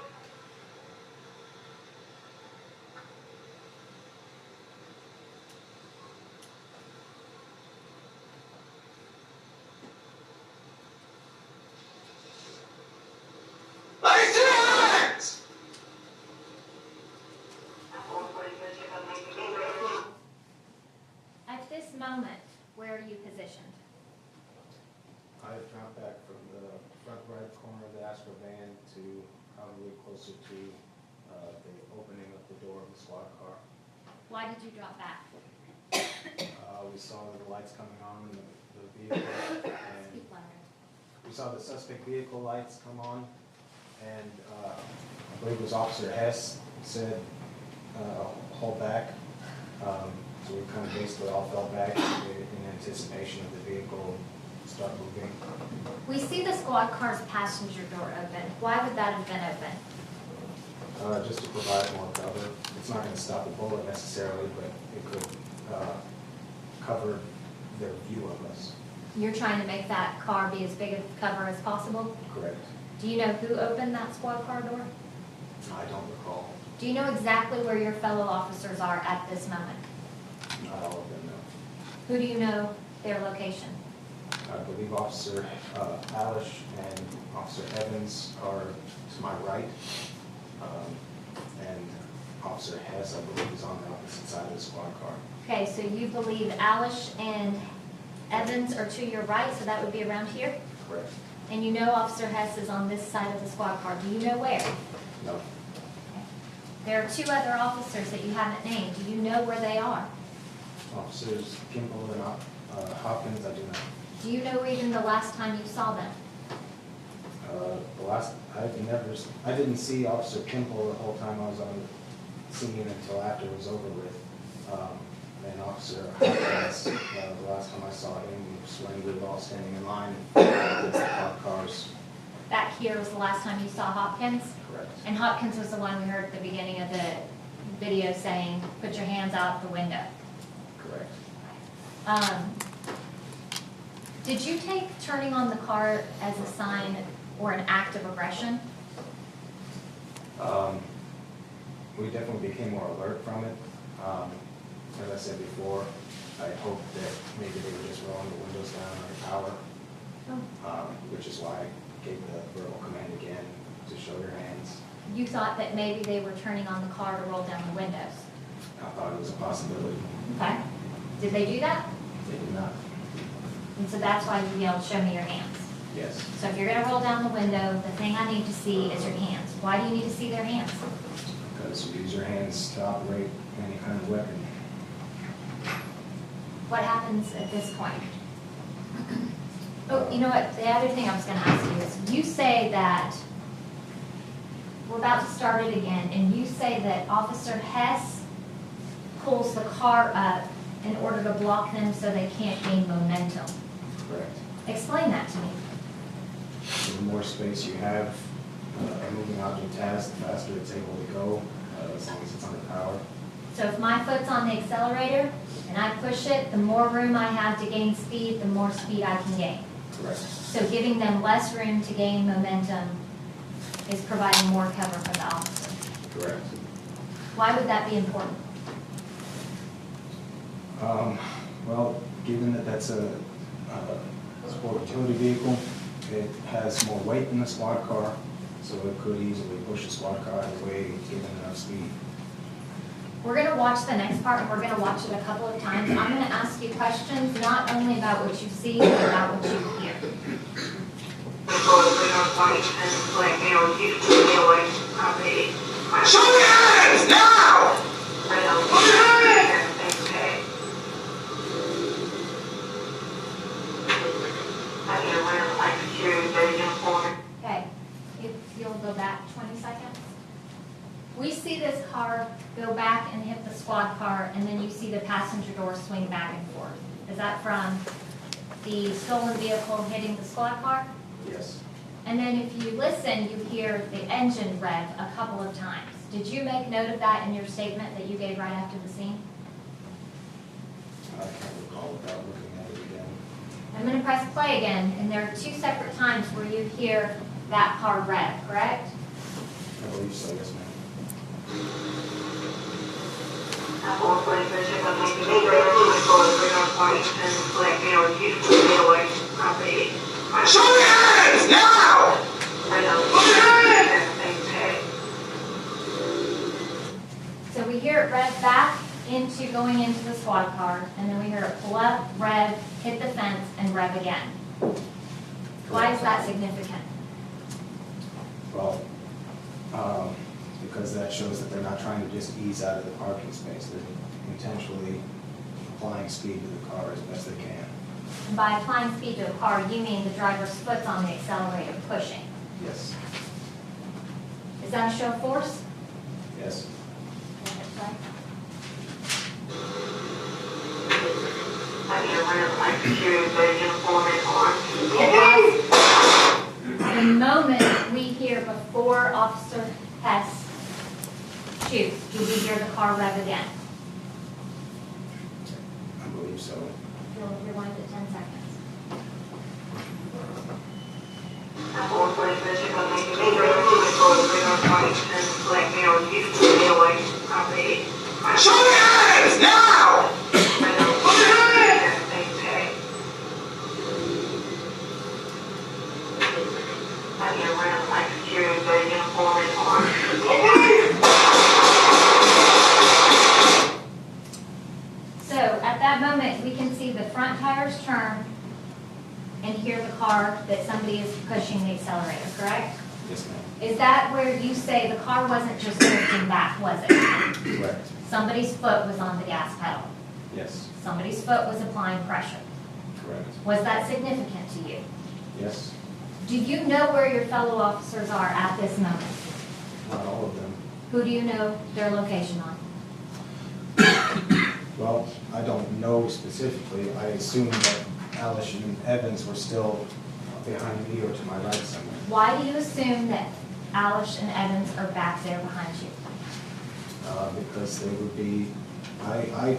Let me see your hands! At this moment, where are you positioned? I dropped back from the front right corner of the Astro van to probably closer to the opening of the door of the squad car. Why did you drop back? We saw the lights coming on in the vehicle, and Speak louder. we saw the suspect vehicle lights come on, and I believe it was Officer Hess said, hold back. So we kind of basically all fell back in anticipation of the vehicle start moving. We see the squad car's passenger door open. Why would that have been open? Just to provide more cover. It's not going to stop a bullet necessarily, but it could cover their view of us. You're trying to make that car be as big a cover as possible? Correct. Do you know who opened that squad car door? I don't recall. Do you know exactly where your fellow officers are at this moment? Not all of them, no. Who do you know their location? I believe Officer Alish and Officer Evans are to my right. And Officer Hess, I believe, is on the opposite side of the squad car. Okay, so you believe Alish and Evans are to your right, so that would be around here? Correct. And you know Officer Hess is on this side of the squad car. Do you know where? No. There are two other officers that you haven't named. Do you know where they are? Officers Kimball and Hopkins, I do not. Do you know even the last time you saw them? I didn't see Officer Kimball the whole time I was on the scene until after it was over with. And Officer Hopkins, the last time I saw him was when we were all standing in line against the cop cars. Back here was the last time you saw Hopkins? Correct. And Hopkins was the one we heard at the beginning of the video saying, put your hands out the window. Correct. Did you take turning on the car as a sign or an act of aggression? We definitely became more alert from it. As I said before, I hoped that maybe they were just rolling the windows down under power, which is why I gave the verbal command again to show your hands. You thought that maybe they were turning on the car to roll down the windows. I thought it was a possibility. Okay. Did they do that? They did not. And so that's why you yelled, show me your hands. Yes, So if you're gonna roll down the window, the thing I need to see is your hands. Why do you need to see their hands? because you use your hands to operate any kind of weapon. What happens at this point? Oh, you know what, the other thing I was gonna ask you is, you say that, we're about to start it again, and you say that Officer Hess pulls the car up in order to block them so they can't gain momentum. Correct. Explain that to me. So the more space you have, a moving object has, the faster it's able to go, as long as it's under power. So if my foot's on the accelerator and I push it, the more room I have to gain speed, the more speed I can gain. Correct. So giving them less room to gain momentum is providing more cover for the officer. Correct. Why would that be important? Well, given that that's a sport utility vehicle, it has more weight than a squad car, so it could easily push a squad car out of the way, given enough speed. We're going to watch the next part, and we're going to watch it a couple of times. I'm going to ask you questions, not only about what you see, but about what you hear. Show your hands now! Put your hands! Okay, if you'll go back 20 seconds. We see this car go back and hit the squad car, and then you see the passenger door swing back and forth. Is that from the stolen vehicle hitting the squad car? Yes. And then if you listen, you hear the engine rev a couple of times. Did you make note of that in your statement that you gave right after the scene? I can't recall without looking at it again. I'm going to press play again, and there are two separate times where you hear that car rev, correct? I believe so, yes, ma'am. Show your hands now! Put your hands! So we hear it rev back into going into the squad car, and then we hear it pull up, rev, hit the fence, and rev again. Why is that significant? Well, because that shows that they're not trying to just ease out of the parking space. They're intentionally applying speed to the car as best they can. And by applying speed to a car, you mean the driver's foot's on the accelerator pushing. Yes. Is that a show of force? Yes. The moment we hear before Officer Hess shoots, do we hear the car rev again? I believe so. You'll rewind it 10 seconds. Show your hands now! Put your hands! So at that moment, we can see the front tires turn and hear the car that somebody is pushing the accelerator, correct? Yes, ma'am. Is that where you say the car wasn't just lifting back, was it? Correct. Somebody's foot was on the gas pedal. Yes. Somebody's foot was applying pressure. Correct. Was that significant to you? Yes. Do you know where your fellow officers are at this moment? Not all of them. Who do you know their location on? Well, I don't know specifically. I assume that Alice and Evans were still behind me or to my right somewhere. Why do you assume that Alish and Evans are back there behind you? Because they would be, I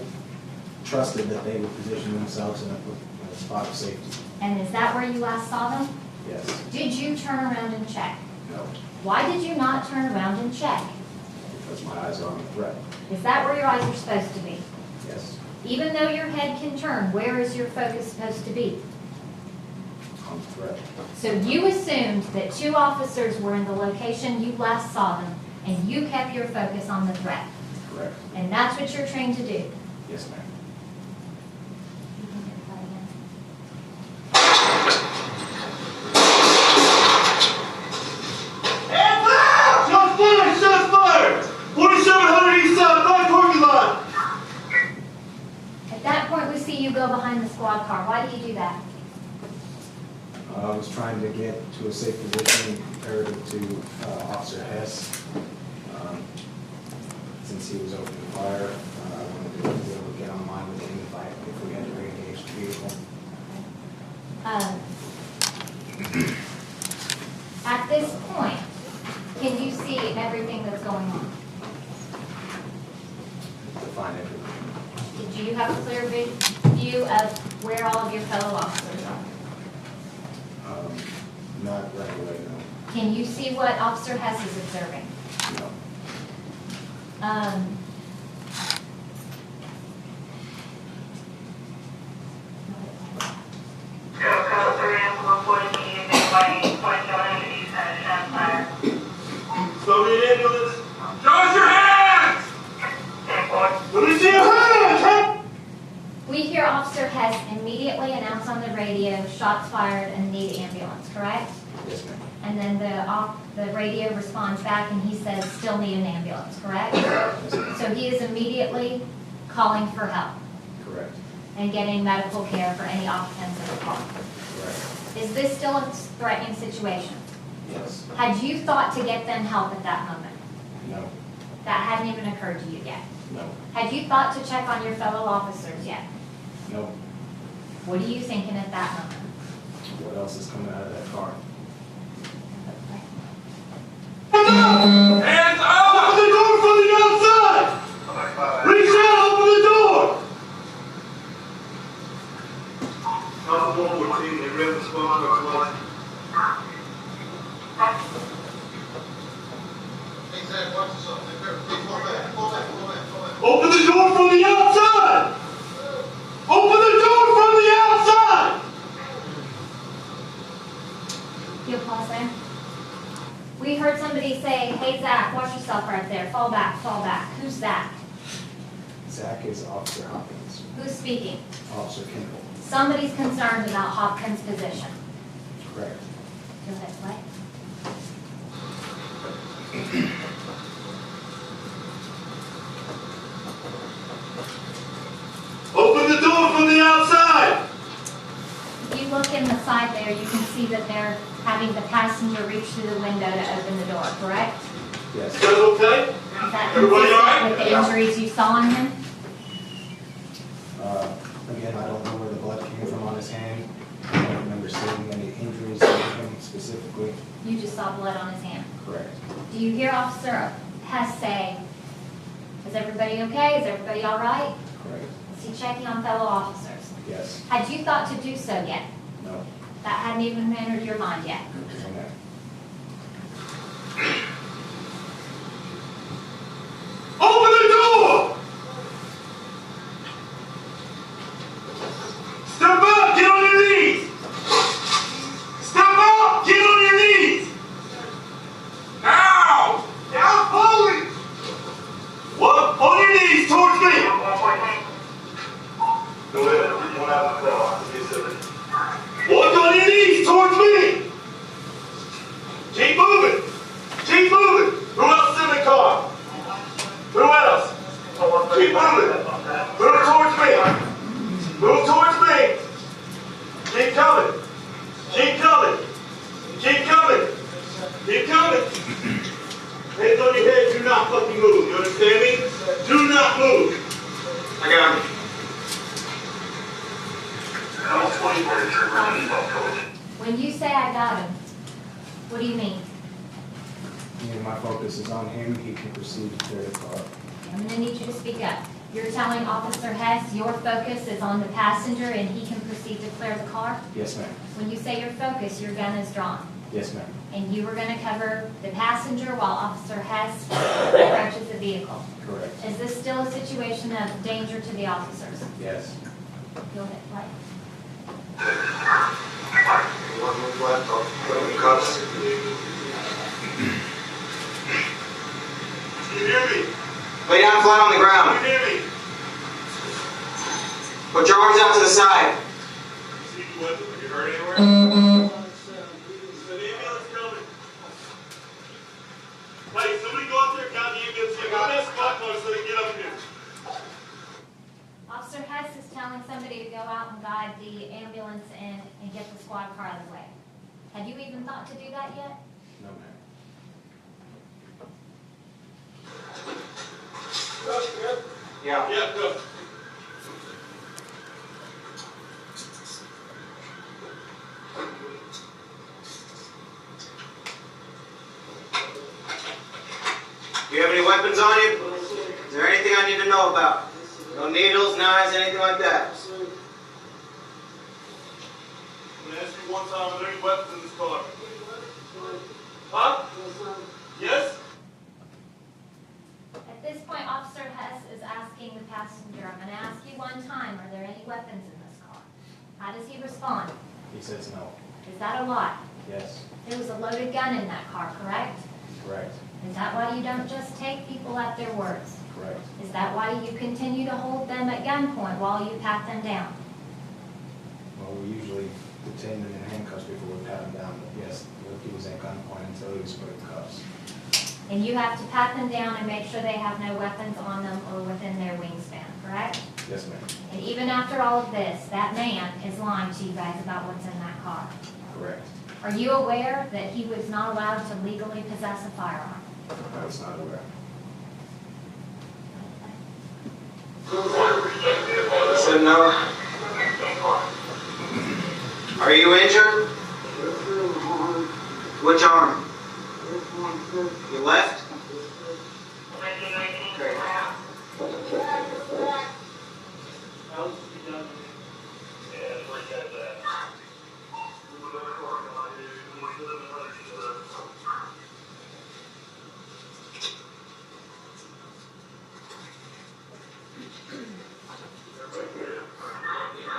trusted that they would position themselves in a spot of safety. And is that where you last saw them? Yes. Did you turn around and check? No. Why did you not turn around and check? Because my eyes are on the threat. Is that where your eyes are supposed to be? Yes. Even though your head can turn, where is your focus supposed to be? On the threat. So you assumed that two officers were in the location you last saw them, and you kept your focus on the threat. Correct. And that's what you're trained to do. Yes, ma'am. You can hit that again. Hands up! Shots fired! Shots fired! 4700 east side, back parking lot! At that point, we see you go behind the squad car. Why do you do that? I was trying to get to a safe position comparative to Officer Hess. Since he was opening fire, I wanted to be able to get on line with him if we had to re-engage the vehicle. At this point, can you see everything that's going on? Define everything. Did you have a clear view of where all of your fellow officers are? Not right away, no. Can you see what Officer Hess is observing? No. Somebody in the ambulance. Show us your hands! Let me see your hands! We hear Officer Hess immediately announce on the radio, shots fired and need ambulance, correct? Yes, ma'am. And then the radio responds back and he says, still need an ambulance, correct? So he is immediately calling for help Correct. and getting medical care for any occupants of the car. Correct. Is this still a threatening situation? Yes. Had you thought to get them help at that moment? No. That hadn't even occurred to you yet? No. Had you thought to check on your fellow officers yet? No. What are you thinking at that moment? What else is coming out of that car? Hands up! Open the door from the outside! Reach out, open the door! Number 114, they read the response by Open the door from the outside! Open the door from the outside! You'll pause there. We heard somebody say, hey Zach, watch yourself right there. Fall back, fall back. Who's Zach? Zach is Officer Hopkins. Who's speaking? Officer Kimball. Somebody's concerned about Hopkins' position. Correct. Go ahead, play. Open the door from the outside! If you look in the side there, you can see that they're having the passenger reach through the window to open the door, correct? Yes. You guys okay? Is that Everybody all right? consistent with the injuries you saw on him? Again, I don't know where the blood came from on his hand. I don't remember seeing any injuries to him specifically. You just saw blood on his hand. Correct. Do you hear Officer Hess say, is everybody okay? Is everybody all right? Correct. Is he checking on fellow officers? Yes. Had you thought to do so yet? No. That hadn't even entered your mind yet. Okay. Open the door! Step up! Get on your knees! Step up! Get on your knees! Now! Now, fully! What? On your knees towards me! Go ahead. One out of the car. Walk on your knees towards me! Keep moving! Keep moving! Who else is in the car? Who else? Keep moving! Move towards me! Move towards me! Keep coming! Keep coming! Keep coming! Keep coming! Hands on your head, do not fucking move. You understand me? Do not move! I got him. When you say I got him, what do you mean? And my focus is on him. He can proceed to clear the car. I'm going to need you to speak up. You're telling Officer Hess your focus is on the passenger and he can proceed to clear the car? Yes, ma'am. When you say your focus, your gun is drawn. Yes, ma'am. And you were going to cover the passenger while Officer Hess approaches the vehicle. Correct. Is this still a situation of danger to the officers? Yes. Go ahead, play. Cuffs. Can you hear me? Lay down flat on the Can ground. you hear me? Put your arms out to the side. See what? Have you heard anywhere? The ambulance coming. Hey, somebody go out there and count the ambulance. Go to that spot close so they get up here. Officer Hess is telling somebody to go out and guide the ambulance and get the squad car out of the way. Had you even thought to do that yet? No, ma'am. Yeah. Yeah, go. Do you have any weapons on you? Is there anything I need to know about? No needles, knives, anything like that? I'm gonna ask you one time, are there any weapons in this car? Huh? Yes? At this point, Officer Hess is asking the passenger, I'm going to ask you one time, are there any weapons in this car? How does he respond? He says no. Is that a lie? Yes. There was a loaded gun in that car, correct? Correct. Is that why you don't just take people at their words? Correct. Is that why you continue to hold them at gunpoint while you pat them down? Well, we usually detain them in handcuffs before we pat them down, but yes, he was at gunpoint until he was put in cuffs. And you have to pat them down and make sure they have no weapons on them or within their wingspan, correct? Yes, ma'am. And even after all of this, that man is lying to you guys about what's in that car. Correct. Are you aware that he was not allowed to legally possess a firearm? I was not aware. So no. Are you injured? Which arm? Your left? Great.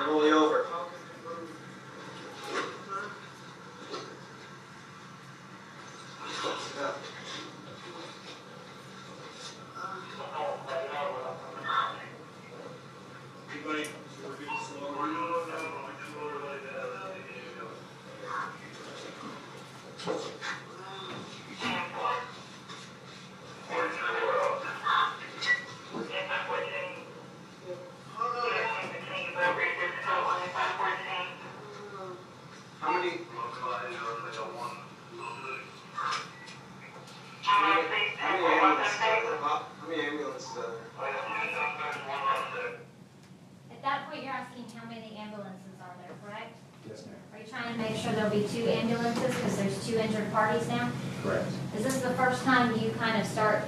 Roll you over. At that point, you're asking how many ambulances are there, correct? Yes, ma'am. Are you trying to make sure there'll be 2 ambulances because there's 2 injured parties now? Correct. Is this the first time you kind of start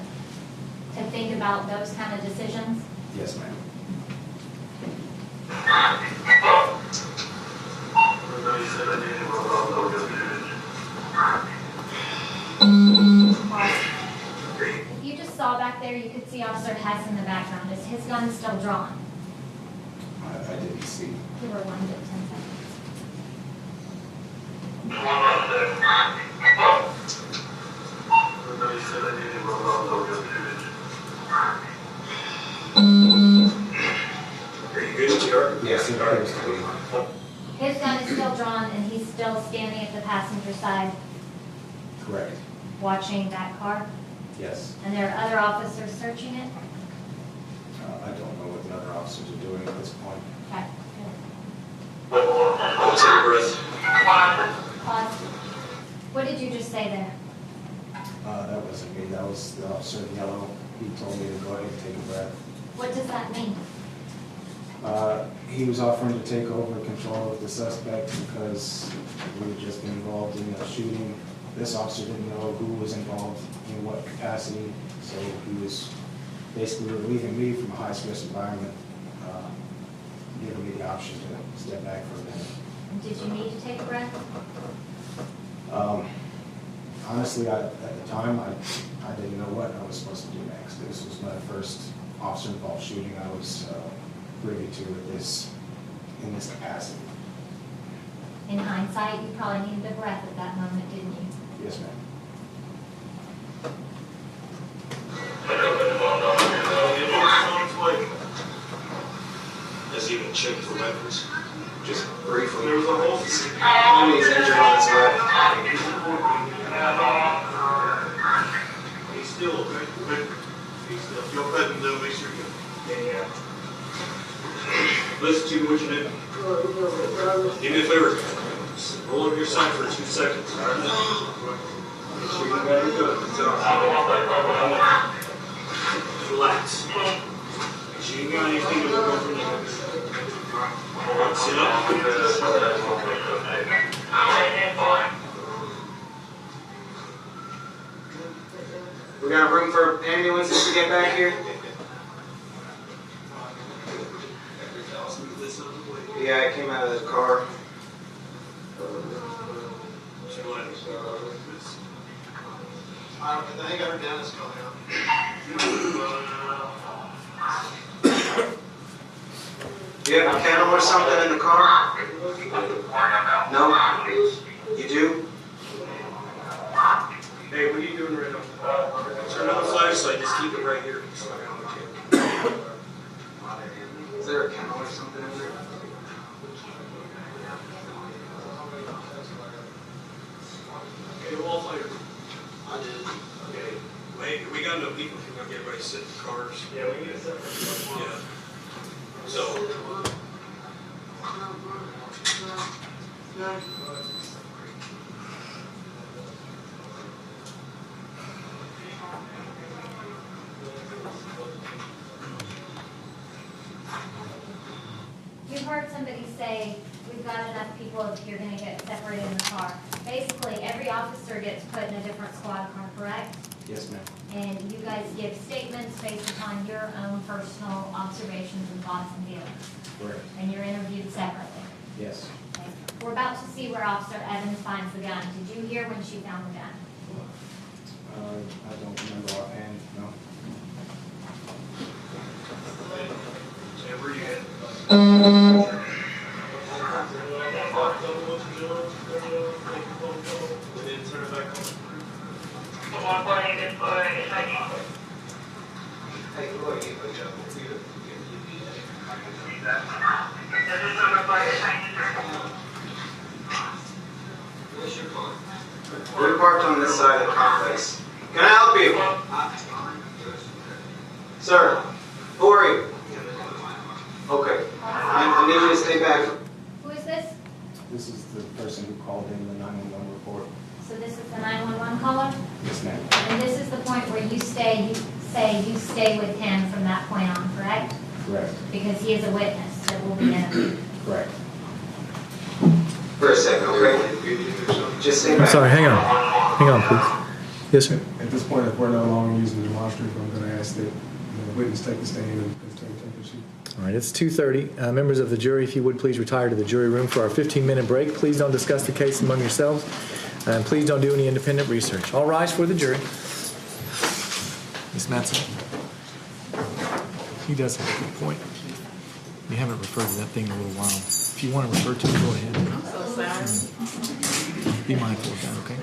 to think about those kind of decisions? Yes, ma'am. If you just saw back there, you could see Officer Hess in the background. Is his gun still drawn? I didn't see. You were 1 to 10 seconds. Yes, it appears to be. His gun is still drawn and he's still standing at the passenger side Correct. watching that car? Yes. And there are other officers searching it? I don't know what the other officers are doing at this point. Okay, Take a breath. good. Pause. What did you just say there? That wasn't me. That was the officer in yellow. He told me to go ahead and take a breath. What does that mean? He was offering to take over control of the suspect because we had just been involved in a shooting. This officer didn't know who was involved in what capacity, so he was basically relieving me from a high-stress environment, giving me the option to step back for a minute. And did you need to take a breath? Honestly, at the time, I didn't know what I was supposed to do next. This was my first officer-involved shooting I was privy to in this capacity. In hindsight, you probably needed a breath at that moment, didn't you? Yes, ma'am. Has he been checked for weapons? Just briefly. There was a whole. He's injured on his left. He's still okay. He's still. If you'll pet him, though, make sure you. Yeah. Listen to me, what you do. Do me a favor. Roll over your side for 2 seconds. All right? Make sure you got it good. Relax. Make sure you got anything to go from there. Sit up. We got enough room for ambulances to get back here? Yeah, I came out of the car. I think our dentist coming out. Do you have a kennel or something in the car? No? You do? Hey, what are you doing right now? Turn on the flashlight, just keep it right here. Is there a kennel or something in there? Okay, wall fire. I did. Okay. Wait, we got no people. Can we get everybody sit in cars? Yeah, we need to sit in cars. Yeah. So. You heard somebody say, we've got enough people if you're gonna get separated in the car. Basically, every officer gets put in a different squad car, correct? Yes, ma'am. And you guys give statements based upon your own personal observations and thoughts and feelings. Correct. And you're interviewed separately. Yes. Okay. We're about to see where Officer Evans finds the gun. Did you hear when she found the gun? I don't remember offhand, no. Where are you at? We're parked on this side of the complex. Can I help you? Sir, who are you? Okay. I need you to stay back. Who is this? This is the person who called in the 911 report. So this is the 911 caller? Yes, ma'am. And this is the point where you say you stay with him from that point on, correct? Correct. Because he is a witness that will be interviewed. Correct. For a second, okay? Just stay back. Sorry, hang on. Hang on, please. Yes, sir. At this point, if we're no longer using the demonstrative, I'm going to ask that the witness take the stand and take the sheet. All right, it's 2:30. Members of the jury, if you would please retire to the jury room for our 15-minute break. Please don't discuss the case among yourselves, and please don't do any independent research. All rise for the jury. Ms. Matson. He does have a good point. We haven't referred to that thing in a little while. If you want to refer to it, go ahead. I'm so sorry. Be mindful of that, okay?